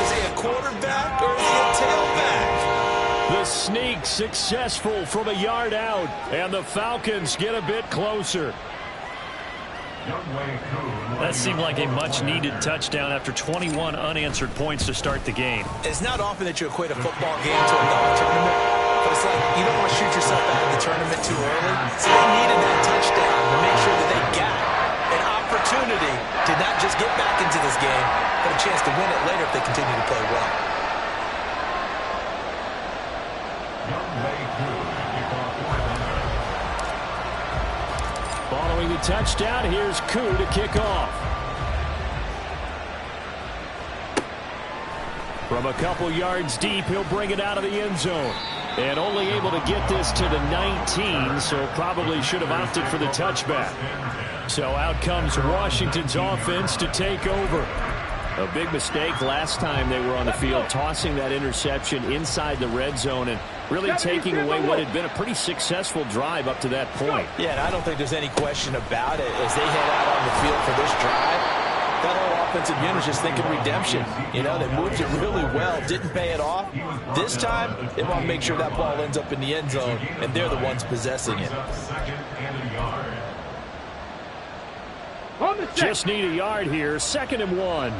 Is he a quarterback or is he a tailback? The sneak successful from a yard out, and the Falcons get a bit closer. That seemed like a much-needed touchdown after 21 unanswered points to start the game. It's not often that you equate a football game to a tournament, but it's like you don't want to shoot yourself out of the tournament too early. So they needed that touchdown to make sure that they got an opportunity to not just get back into this game, but a chance to win it later if they continue to play well. Following the touchdown, here's Koo to kick off. From a couple yards deep, he'll bring it out of the end zone. And only able to get this to the 19, so probably should have opted for the touchback. So out comes Washington's offense to take over. A big mistake last time they were on the field, tossing that interception inside the red zone and really taking away what had been a pretty successful drive up to that point. Yeah, and I don't think there's any question about it. As they head out on the field for this drive, that whole offensive unit is just thinking redemption. You know, they moved it really well, didn't pay it off. This time, they want to make sure that ball ends up in the end zone, and they're the ones possessing it. Just need a yard here, 2nd and 1.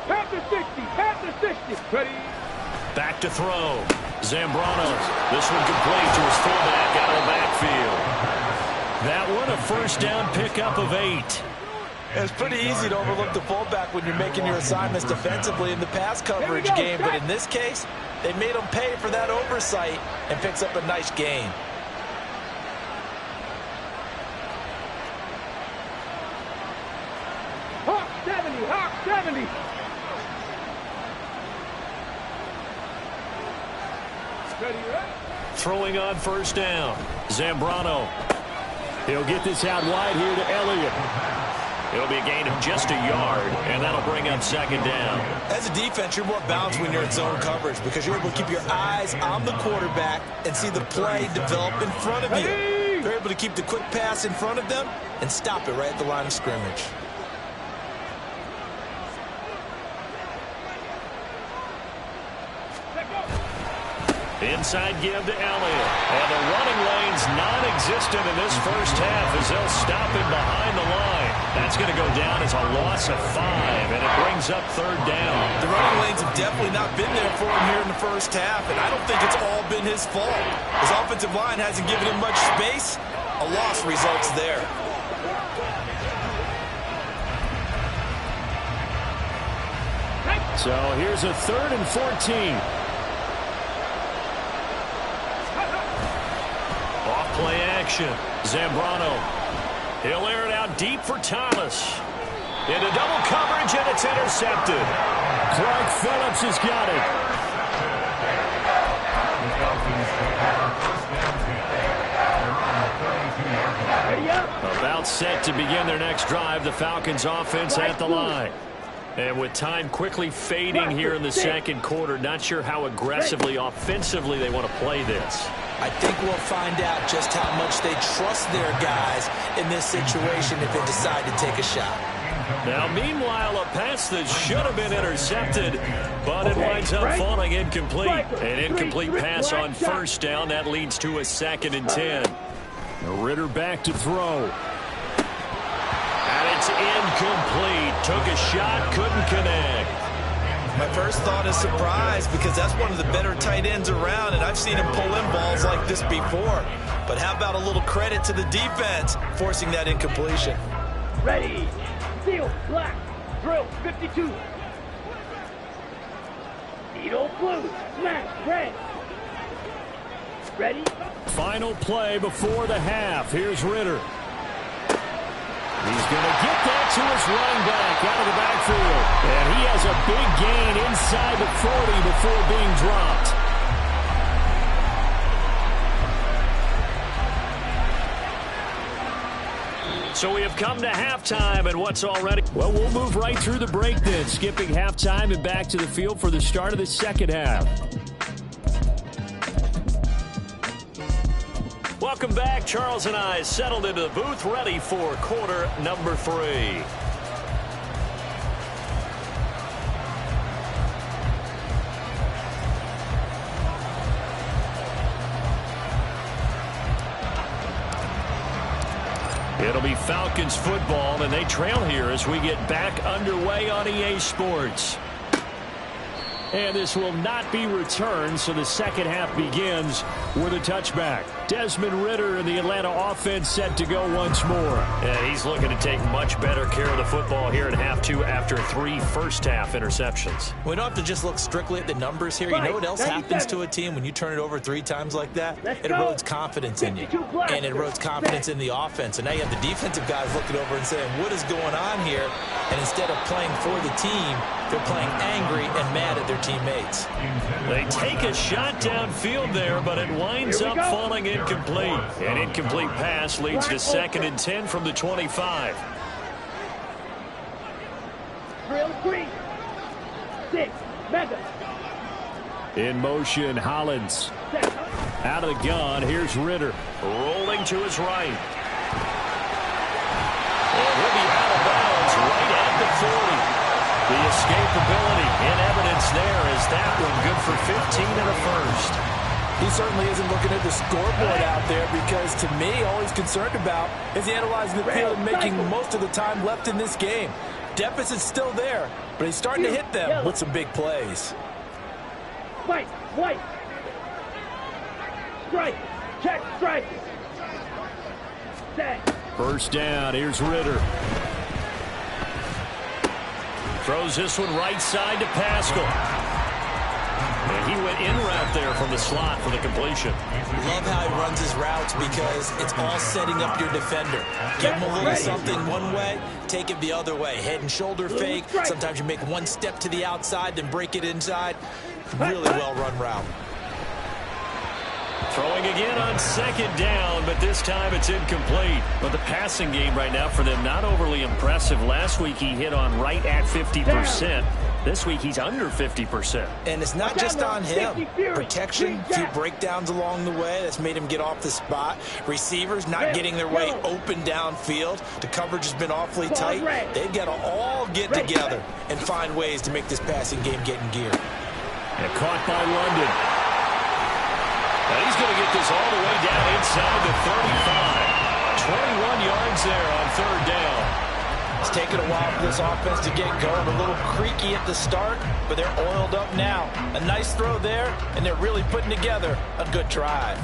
Half the 60, half the 60. Ready? Back to throw. Zambrano. This one complete to his fullback out of the backfield. That one a 1st down pickup of 8. It's pretty easy to overlook the fullback when you're making your assignments defensively in the pass coverage game, but in this case, they made him pay for that oversight and picks up a nice gain. Hawk 70, Hawk 70. Throwing on 1st down. Zambrano. He'll get this out wide here to Elliott. It'll be a gain of just a yard, and that'll bring up 2nd down. As a defense, you're more balanced when you're in zone coverage because you're able to keep your eyes on the quarterback and see the play develop in front of you. You're able to keep the quick pass in front of them and stop it right at the line of scrimmage. Inside give to Elliott. And the running lane's non-existent in this 1st half as they'll stop him behind the line. That's going to go down as a loss of 5, and it brings up 3rd down. The running lanes have definitely not been there for him here in the 1st half, and I don't think it's all been his fault. His offensive line hasn't given him much space. A loss results there. So here's a 3rd and 14. Play action. Zambrano. He'll air it out deep for Thomas. Into double coverage, and it's intercepted. Clark Phillips has got it. About set to begin their next drive. The Falcons offense at the line. And with time quickly fading here in the second quarter, not sure how aggressively, offensively they want to play this. I think we'll find out just how much they trust their guys in this situation if they decide to take a shot. Now, meanwhile, a pass that should have been intercepted, but it winds up falling incomplete. An incomplete pass on first down. That leads to a 2nd and 10. Ritter back to throw. And it's incomplete. Took a shot, couldn't connect. My first thought is surprise because that's one of the better tight ends around, and I've seen him pull in balls like this before. But how about a little credit to the defense forcing that incompletion? Ready. Seal, black, drill, 52. Needle, blue, smash, red. Ready? Final play before the half. Here's Ritter. He's going to get that to his running back out of the backfield. And he has a big gain inside the 40 before being dropped. So we have come to halftime, and what's already... Well, we'll move right through the break then, skipping halftime and back to the field for the start of the second half. Welcome back. Charles and I settled into the booth, ready for quarter number 3. It'll be Falcons football, and they trail here as we get back underway on EA Sports. And this will not be returned, so the second half begins with a touchback. Desmond Ritter and the Atlanta offense set to go once more. And he's looking to take much better care of the football here in half 2 after 3 first-half interceptions. We don't have to just look strictly at the numbers here. You know what else happens to a team when you turn it over 3 times like that? It erodes confidence in you. And it erodes confidence in the offense. And now you have the defensive guys looking over and saying, what is going on here? And instead of playing for the team, they're playing angry and mad at their teammates. They take a shot downfield there, but it winds up falling incomplete. An incomplete pass leads to 2nd and 10 from the 25. Drill 3. 6. Mega. In motion, Hollins. Out of the gun, here's Ritter. Rolling to his right. And he'll be out of bounds right at the 40. The escapability in evidence there is that one good for 15 and a first. He certainly isn't looking at the scoreboard out there because, to me, all he's concerned about is analyzing the field and making most of the time left in this game. Deficit's still there, but he's starting to hit them with some big plays. White, white. Strike, check, strike. Set. First down, here's Ritter. Throws this one right side to Pascal. And he went in route there from the slot for the completion. Love how he runs his routes because it's all setting up your defender. Give him a little something one way, take it the other way. Head and shoulder fake. Sometimes you make one step to the outside, then break it inside. Really well-run route. Throwing again on 2nd down, but this time it's incomplete. But the passing game right now for them, not overly impressive. Last week he hit on right at 50%. This week he's under 50%. And it's not just on him. Protection, a few breakdowns along the way. That's made him get off the spot. Receivers not getting their way open downfield. The coverage has been awfully tight. They've got to all get together and find ways to make this passing game get in gear. And caught by London. And he's going to get this all the way down inside the 35. 21 yards there on 3rd down. It's taken a while for this offense to get going. A little creaky at the start, but they're oiled up now. A nice throw there, and they're really putting together a good drive.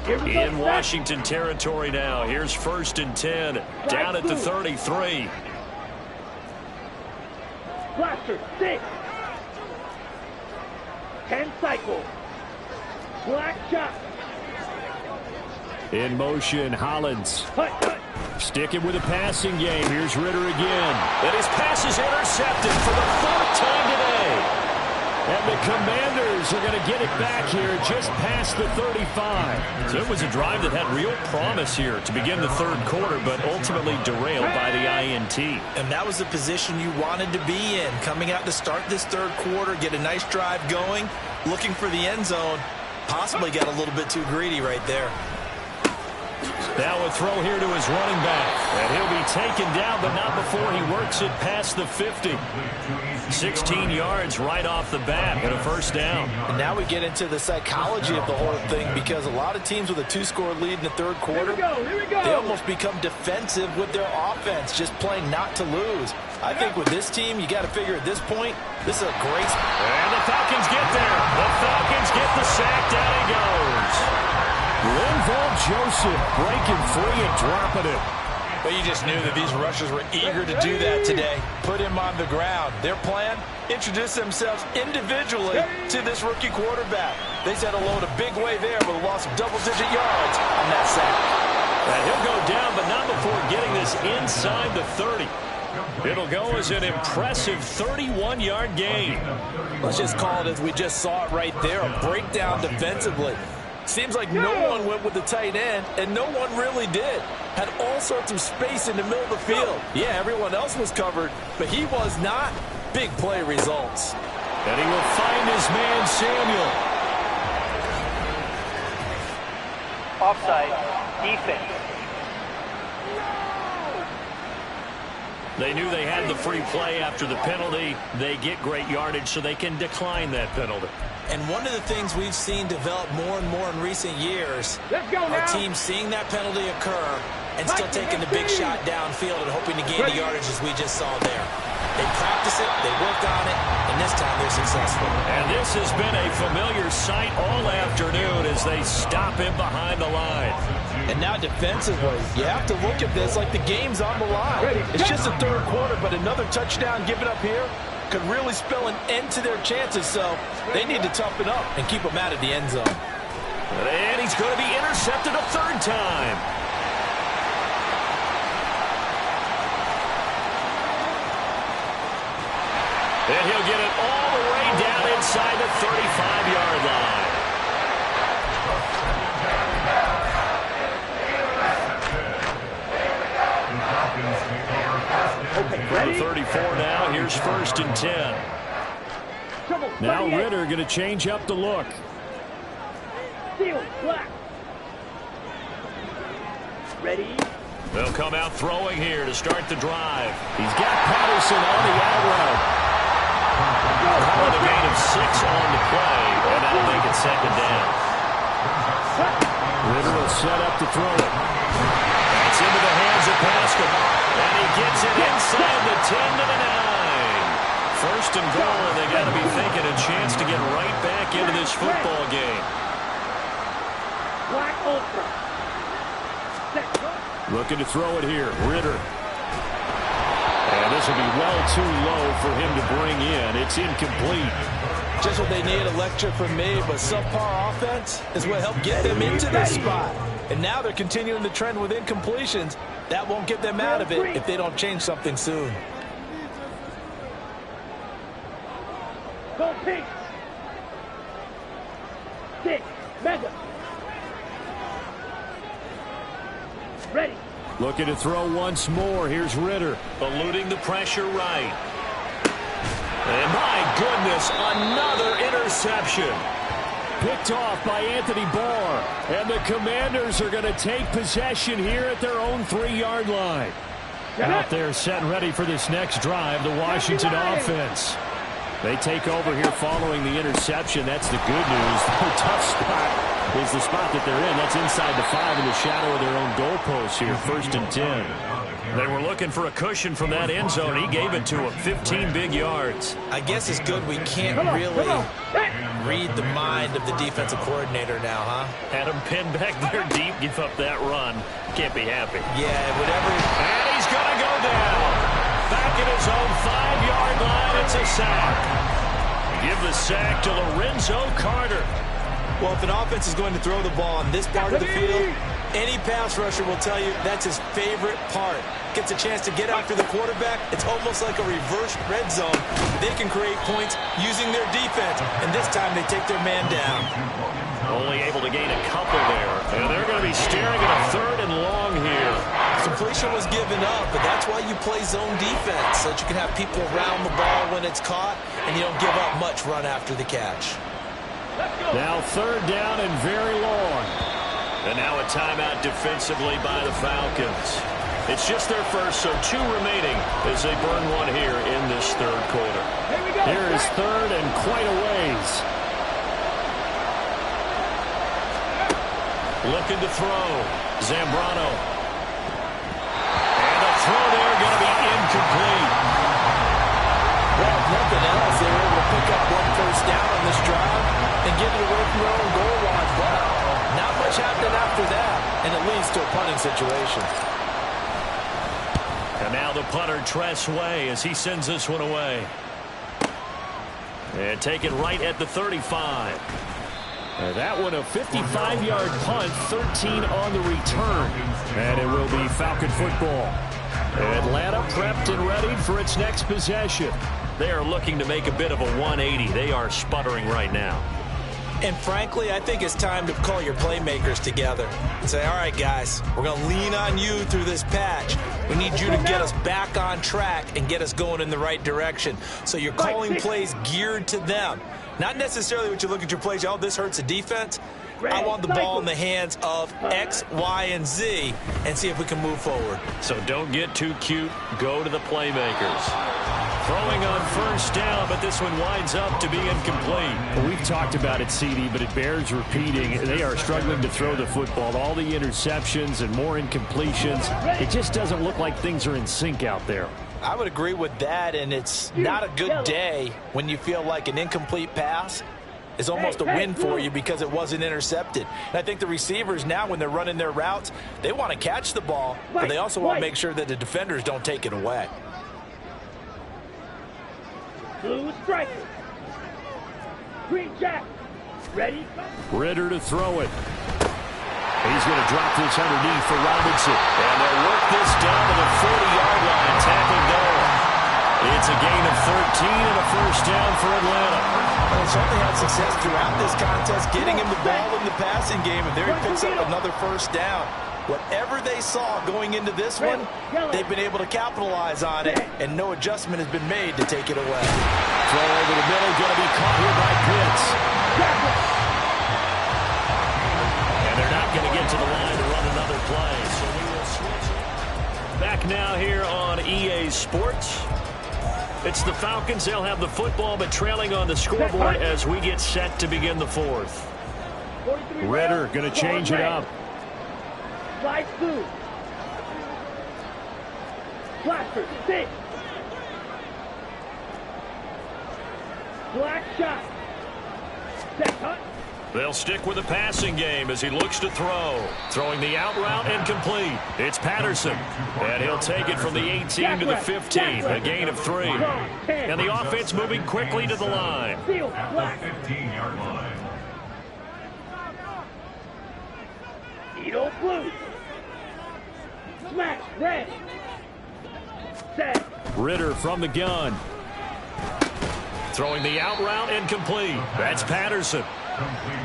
In Washington territory now. Here's 1st and 10. Down at the 33. Blaster, 6. 10 cycle. Black shot. In motion, Hollins. Sticking with a passing game. Here's Ritter again. And his pass is intercepted for the 4th time today. And the Commanders are going to get it back here just past the 35. So it was a drive that had real promise here to begin the third quarter, but ultimately derailed by the INT. And that was the position you wanted to be in. Coming out to start this third quarter, get a nice drive going, looking for the end zone. Possibly got a little bit too greedy right there. Now a throw here to his running back. And he'll be taken down, but not before he works it past the 50. 16 yards right off the bat and a first down. And now we get into the psychology of the whole thing, because a lot of teams with a 2-score lead in the third quarter, they almost become defensive with their offense, just playing not to lose. I think with this team, you got to figure at this point, this is a great... And the Falcons get there. The Falcons get the sack. Down he goes. Linval Joseph breaking free and dropping it. But you just knew that these rushers were eager to do that today. Put him on the ground. Their plan, introduce themselves individually to this rookie quarterback. They said hello in a big way there with a loss of double-digit yards on that sack. And he'll go down, but not before getting this inside the 30. It'll go as an impressive 31-yard gain. Let's just call it as we just saw it right there, a breakdown defensively. Seems like no one went with the tight end, and no one really did. Had all sorts of space in the middle of the field. Yeah, everyone else was covered, but he was not. Big play results. And he will find his man, Samuel. Offside, defense. They knew they had the free play after the penalty. They get great yardage, so they can decline that penalty. And one of the things we've seen develop more and more in recent years are teams seeing that penalty occur and still taking the big shot downfield and hoping to gain the yardage as we just saw there. They practice it, they work on it, and this time they're successful. And this has been a familiar sight all afternoon as they stop him behind the line. And now defensively, you have to look at this like the game's on the line. It's just the third quarter, but another touchdown given up here could really spell an end to their chances, so they need to toughen up and keep them out of the end zone. And he's going to be intercepted a third time. And he'll get it all the way down inside the 35-yard line. Ready? 34 now. Here's 1st and 10. Now Ritter going to change up the look. Steel, black. Ready? They'll come out throwing here to start the drive. He's got Patterson on the out route. Calling a gain of 6 on the play, and that'll make it 2nd down. Ritter will set up to throw it. That's into the hands of Pascal. And he gets it inside the 10 to the 9. 1st and goal, and they got to be thinking a chance to get right back into this football game. Black ultra. Looking to throw it here, Ritter. And this will be well too low for him to bring in. It's incomplete. Just what they need, a lecture from me, but subpar offense is what helped get them into this spot. And now they're continuing the trend with incompletions. That won't get them out of it if they don't change something soon. Go pink. 6, mega. Ready. Looking to throw once more. Here's Ritter. Eluding the pressure right. And my goodness, another interception. Picked off by Anthony Barr. And the Commanders are going to take possession here at their own 3-yard line. Out there set and ready for this next drive, the Washington offense. They take over here following the interception. That's the good news. The tough spot is the spot that they're in. That's inside the 5 in the shadow of their own goalpost here, 1st and 10. They were looking for a cushion from that end zone. He gave it to him, 15 big yards. I guess it's good we can't really read the mind of the defensive coordinator now, huh? Had him pinned back there deep, give up that run. Can't be happy. Yeah, whatever. And he's going to go down. Back at his own 5-yard line, it's a sack. Give the sack to Lorenzo Carter. Well, if an offense is going to throw the ball on this part of the field, any pass rusher will tell you that's his favorite part. gets a chance to get after the quarterback, it's almost like a reverse red zone. They can create points using their defense, and this time they take their man down. Only able to gain a couple there, and they're going to be staring at a 3rd and long here. Completion was given up, but that's why you play zone defense, so that you can have people around the ball when it's caught, and you don't give up much run after the catch. Now 3rd down and very long. And now a timeout defensively by the Falcons. It's just their first, so 2 remaining as they burn one here in this 3rd quarter. Here is 3rd and quite a ways. Looking to throw. Zambrano. And the throw there going to be incomplete. Well, if nothing else, they were able to pick up 1 first down on this drive and get it away from their own goal line. But not much happened after that, and it leads to a punting situation. And now the punter, Tress Way, as he sends this one away. And take it right at the 35. And that one a 55-yard punt, 13 on the return. And it will be Falcon football. Atlanta prepped and ready for its next possession. They are looking to make a bit of a 180. They are sputtering right now. And frankly, I think it's time to call your playmakers together and say, all right, guys, we're going to lean on you through this patch. We need you to get us back on track and get us going in the right direction. So you're calling plays geared to them. Not necessarily what you look at your plays, oh, this hurts the defense. I want the ball in the hands of X, Y, and Z and see if we can move forward. So don't get too cute. Go to the playmakers. Throwing on 1st down, but this one winds up to be incomplete. Well, we've talked about it, CD, but it bears repeating. They are struggling to throw the football. All the interceptions and more incompletions. It just doesn't look like things are in sync out there. I would agree with that, and it's not a good day when you feel like an incomplete pass is almost a win for you because it wasn't intercepted. And I think the receivers now, when they're running their routes, they want to catch the ball, but they also want to make sure that the defenders don't take it away. Blue striker. Green jack. Ready? Ritter to throw it. He's going to drop this underneath for Robinson. And they'll work this down to the 40-yard line. Tackling there. It's a gain of 13 and a 1st down for Atlanta. Well, they certainly had success throughout this contest, getting him the ball in the passing game, and there he picks up another 1st down. Whatever they saw going into this one, they've been able to capitalize on it, and no adjustment has been made to take it away. Throw over the middle, going to be caught here by Pitts. And they're not going to get to the line to run another play, so we will switch. Back now here on EA Sports. It's the Falcons. They'll have the football, but trailing on the scoreboard as we get set to begin the 4th. Ritter going to change it up. Slide through. Blackford, 6. Black shot. Set cut. They'll stick with the passing game as he looks to throw. Throwing the out route and complete. It's Patterson. And he'll take it from the 18 to the 15. A gain of 3. And the offense moving quickly to the line. At the 15-yard line. Edo blue. Smash red. Set. Ritter from the gun. Throwing the out route and complete. That's Patterson.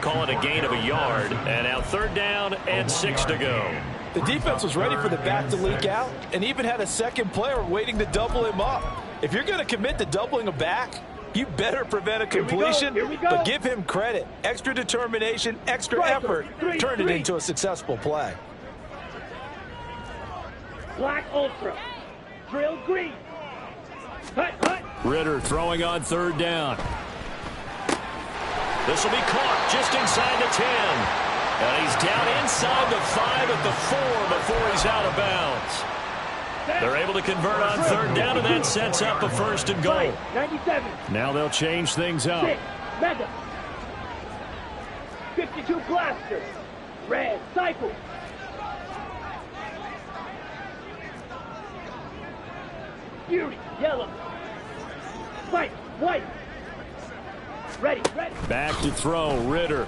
Call it a gain of a yard. And now 3rd down and 6 to go. The defense was ready for the back to leak out and even had a second player waiting to double him up. If you're going to commit to doubling a back, you better prevent a completion, but give him credit. Extra determination, extra effort, turn it into a successful play. Black ultra. Drill green. Hut, hut. Ritter throwing on 3rd down. This will be caught just inside the 10. And he's down inside the 5 at the 4 before he's out of bounds. They're able to convert on 3rd down, and that sets up a 1st and goal. 97. Now they'll change things up. 6. Mega. 52 blaster. Red cycle. Fury. Yellow. Fight. White. Ready, ready. Back to throw, Ritter.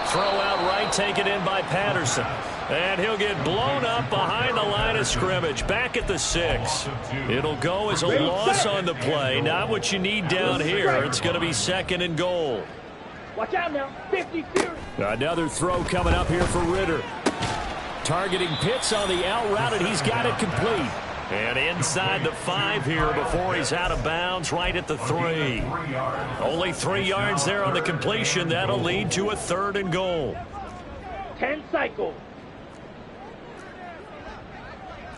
Throw out right, taken in by Patterson. And he'll get blown up behind the line of scrimmage. Back at the 6. It'll go as a loss on the play. Not what you need down here. It's going to be 2nd and goal. Watch out now. 50 series. Another throw coming up here for Ritter. Targeting Pitts on the out route, and he's got it complete. And inside the 5 here before he's out of bounds, right at the 3. Only 3 yards there on the completion. That'll lead to a 3rd and goal. 10 cycles.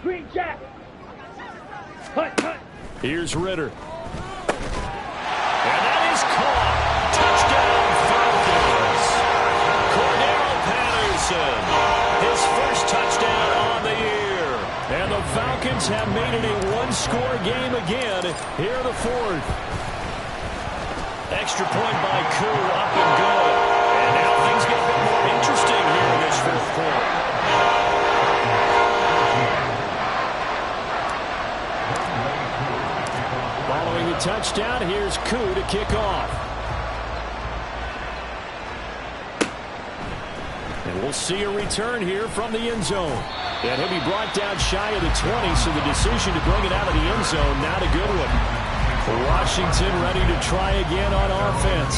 Green jack. Hunt, hunt. Here's Ritter. And that is caught. Touchdown, Falcons. Cordero Patterson. His first touchdown on the year. And the Falcons have made it a 1-score game again here in the 4th. Extra point by Koo, up and good. And now things get a bit more interesting here in this 4th quarter. Following the touchdown, here's Koo to kick off. And we'll see a return here from the end zone. And he'll be brought down shy of the 20, so the decision to bring it out of the end zone, not a good one. Washington ready to try again on offense.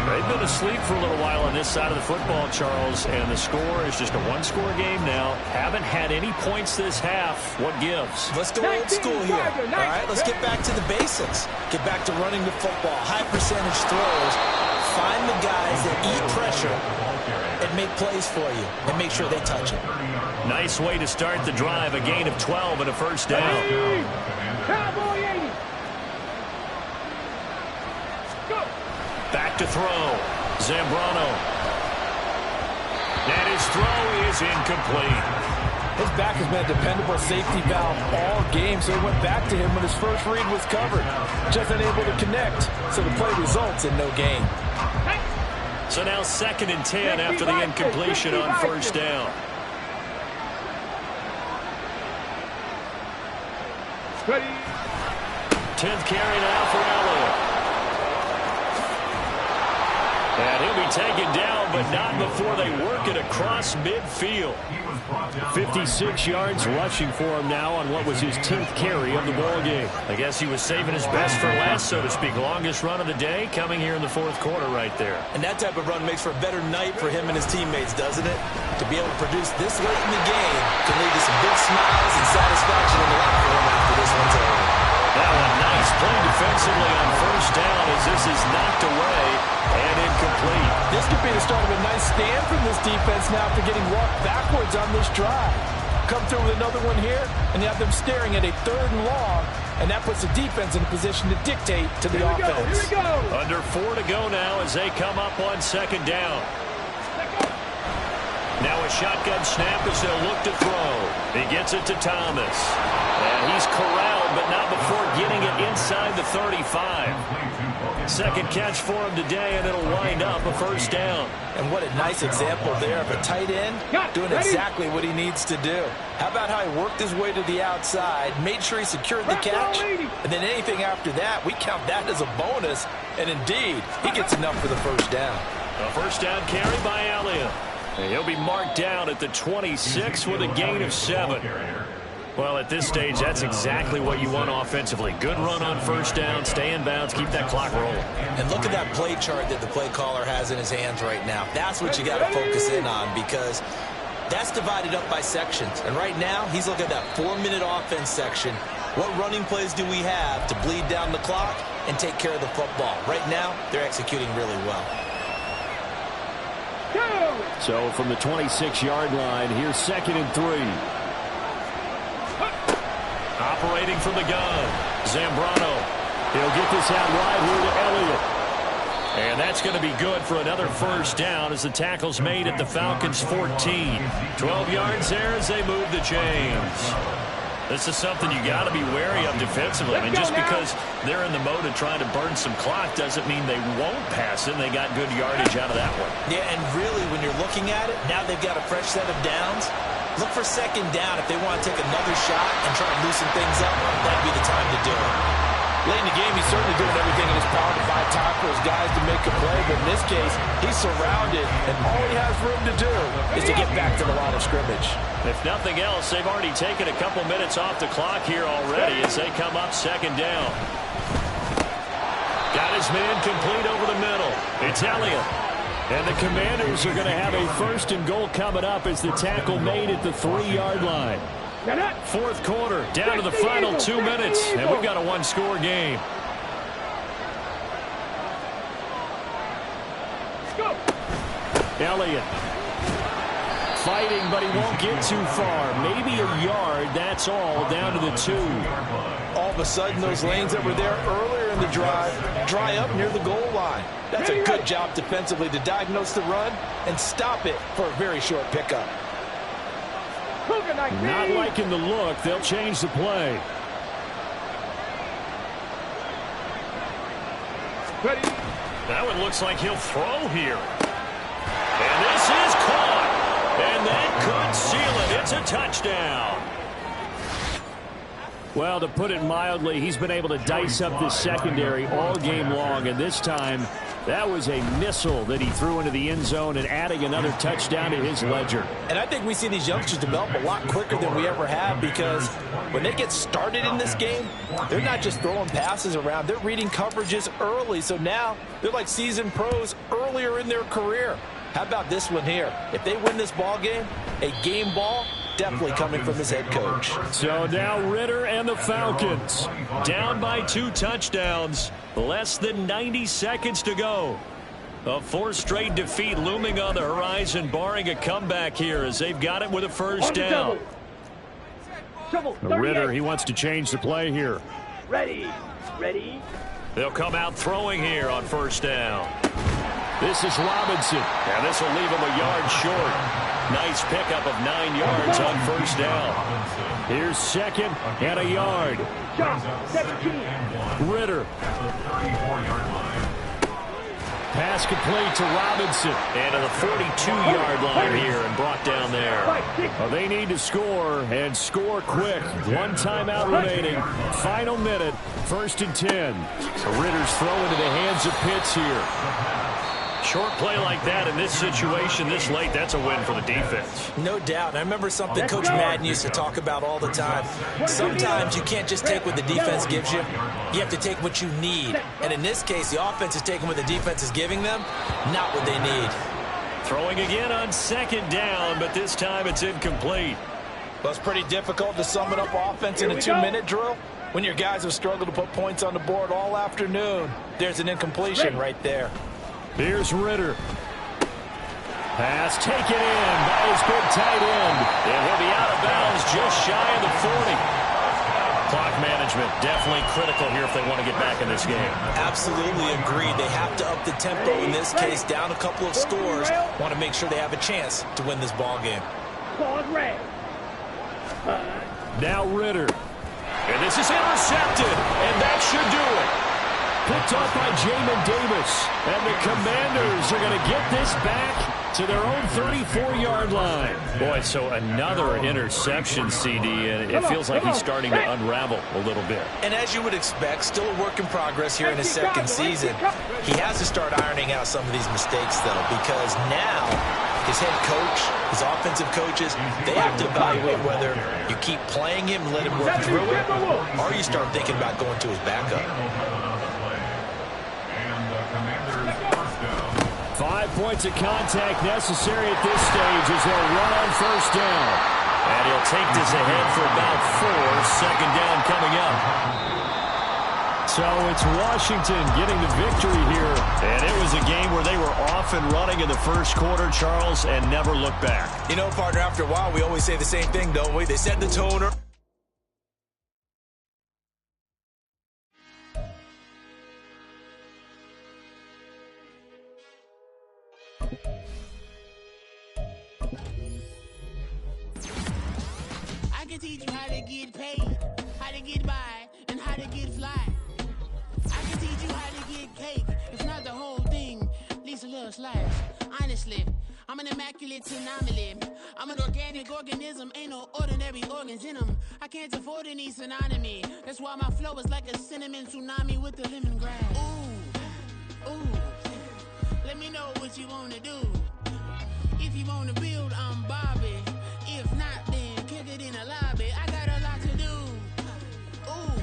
They've been asleep for a little while on this side of the football, Charles, and the score is just a 1-score game now. Haven't had any points this half. What gives? Let's go old school here. All right, let's get back to the basics. Get back to running the football. High percentage throws. Find the guys that eat pressure and make plays for you and make sure they touch it. Nice way to start the drive. A gain of 12 and a first down. Cowboy 80. Back to throw. Zambrano. And his throw is incomplete. His back has been a dependable safety valve all game, so he went back to him when his first read was covered. Just unable to connect, so the play results in no gain. So now 2nd and 10 after the incompletion on first down. Ready. 10th carry now for Elliott. And he'll be taken down, but not before they work it across midfield. 56 yards rushing for him now on what was his 10th carry of the ball game. I guess he was saving his best for last, so to speak. Longest run of the day coming here in the 4th quarter right there. And that type of run makes for a better night for him and his teammates, doesn't it? To be able to produce this late in the game can lead to some big smiles and satisfaction in the locker room after this one's over. Now a nice play defensively on first down as this is knocked away and incomplete. This could be the start of a nice stand from this defense now after getting walked backwards on this drive. Come through with another one here, and you have them staring at a 3rd and long, and that puts the defense in a position to dictate to the offense. Here we go. Under 4 to go now as they come up on 2nd down. Now a shotgun snap as they'll look to throw. He gets it to Thomas. And he's corralled, but not before getting it inside the 35. 2nd catch for him today, and it'll wind up a first down. And what a nice example there of a tight end doing exactly what he needs to do. How about how he worked his way to the outside, made sure he secured the catch, and then anything after that, we count that as a bonus. And indeed, he gets enough for the first down. A first down carry by Elliott. And he'll be marked down at the 26 with a gain of 7. Well, at this stage, that's exactly what you want offensively. Good run on first down, stay in bounds, keep that clock rolling. And look at that play chart that the play caller has in his hands right now. That's what you got to focus in on because that's divided up by sections. And right now, he's looking at that 4-minute offense section. What running plays do we have to bleed down the clock and take care of the football? Right now, they're executing really well. So from the 26-yard line, here's 2nd and 3. Operating from the gun, Zambrano. He'll get this out wide here to Elliott. And that's going to be good for another first down as the tackle's made at the Falcons' 14. 12 yards there as they move the chains. This is something you got to be wary of defensively. I mean, just because they're in the mode of trying to burn some clock doesn't mean they won't pass it. They got good yardage out of that one. Yeah, and really, when you're looking at it, now they've got a fresh set of downs. Look for 2nd down if they want to take another shot and try and loosen things up. That'd be the time to do it. Late in the game, he's certainly doing everything in his power to find time for his guys to make a play, but in this case, he's surrounded, and all he has room to do is to get back to the line of scrimmage. If nothing else, they've already taken a couple minutes off the clock here already as they come up second down. Got his man complete over the middle. It's Elliott. And the Commanders are going to have a 1st and goal coming up as the tackle made at the 3-yard line. Fourth quarter, down to the final 2 minutes, and we've got a one-score game. Elliott fighting, but he won't get too far. Maybe a yard, that's all, down to the 2. All of a sudden, those lanes that were there earlier in the drive dry up near the goal line. That's a good job defensively to diagnose the run and stop it for a very short pickup. Not liking the look. They'll change the play. That one looks like he'll throw here. And this is caught. And that could seal it. It's a touchdown. Well, to put it mildly, he's been able to dice up this secondary all game long, and this time that was a missile that he threw into the end zone and adding another touchdown to his ledger. And I think we see these youngsters develop a lot quicker than we ever have, because when they get started in this game, they're not just throwing passes around. They're reading coverages early, so now they're like seasoned pros earlier in their career. How about this one here? If they win this ball game, a game ball, definitely coming from his head coach. So now Ritter and the Falcons down by 2 touchdowns. Less than 90 seconds to go. A 4th straight defeat looming on the horizon, barring a comeback here as they've got it with a 1st down. Ritter, he wants to change the play here. Ready. They'll come out throwing here on 1st down. This is Robinson. And this will leave him a yard short. Nice pickup of 9 yards on 1st down. Here's 2nd and a yard. Ritter. Pass complete to Robinson. And to the 42-yard line here and brought down there. Well, they need to score and score quick. 1 timeout remaining. Final minute. 1st and 10. So Ritter's throwing to the hands of Pitts here. Short play like that in this situation this late, that's a win for the defense. No doubt. And I remember something Coach Madden used to talk about all the time. Sometimes you can't just take what the defense gives you. You have to take what you need. And in this case, the offense is taking what the defense is giving them, not what they need. Throwing again on 2nd down, but this time it's incomplete. Well, it's pretty difficult to sum it up offense in a 2-minute drill. When your guys have struggled to put points on the board all afternoon, there's an incompletion right there. Here's Ritter. Pass taken in by his big tight end. And he'll be out of bounds just shy of the 40. Clock management definitely critical here if they want to get back in this game. Absolutely agreed. They have to up the tempo in this case, down a couple of scores. Want to make sure they have a chance to win this ball game. Now Ritter. And this is intercepted. And that should do it. Picked up by Jamin Davis. And the Commanders are going to get this back to their own 34-yard line. Boy, so another interception, CD, and it feels like he's starting to unravel a little bit. And as you would expect, still a work in progress here in his 2nd season. He has to start ironing out some of these mistakes, though, because now his head coach, his offensive coaches, they have to evaluate whether you keep playing him and let him work through it, or you start thinking about going to his backup. 5 points of contact necessary at this stage as they'll run on 1st down. And he'll take this ahead for about 4. 2nd down coming up. So it's Washington getting the victory here. And it was a game where they were off and running in the 1st quarter, Charles, and never looked back. You know, partner, after a while, we always say the same thing, don't we? They set the tone. I can teach you how to get paid, how to get by, and how to get fly. I can teach you how to get cake. If not the whole thing, at least a little slice. Honestly, I'm an immaculate anomaly. I'm an organic organism, ain't no ordinary organs in them. I can't afford any synonymy. That's why my flow is like a cinnamon tsunami with the lemongrass. Ooh, let me know what you wanna do. If you wanna build, I'm Bobby. If not, then kick it in the lobby. I got a lot to do. Ooh,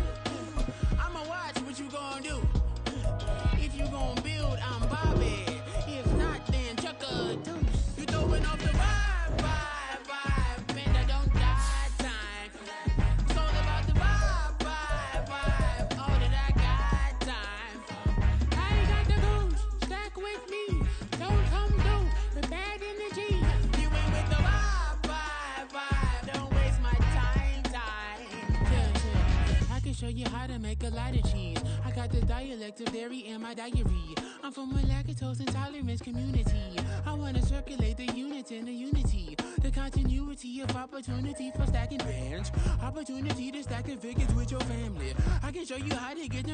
I'ma watch what you gonna do. If you gonna build, I'm Bobby. If not, then chuck a deuce. You throwing off the vibe, man, I don't die time. It's all about the vibe, all that I got time. I ain't got the goose, stack with me. Don't come through with bad energy. You ain't with the vibe, don't waste my time. Yeah. I can show you how to make a lot of cheese. I got the dialect of dairy in my diary. I'm from a lactose intolerance community. I wanna circulate the units in the unity. The continuity of opportunity for stacking bands. Opportunity to stack figures with your family. I can show you how to get them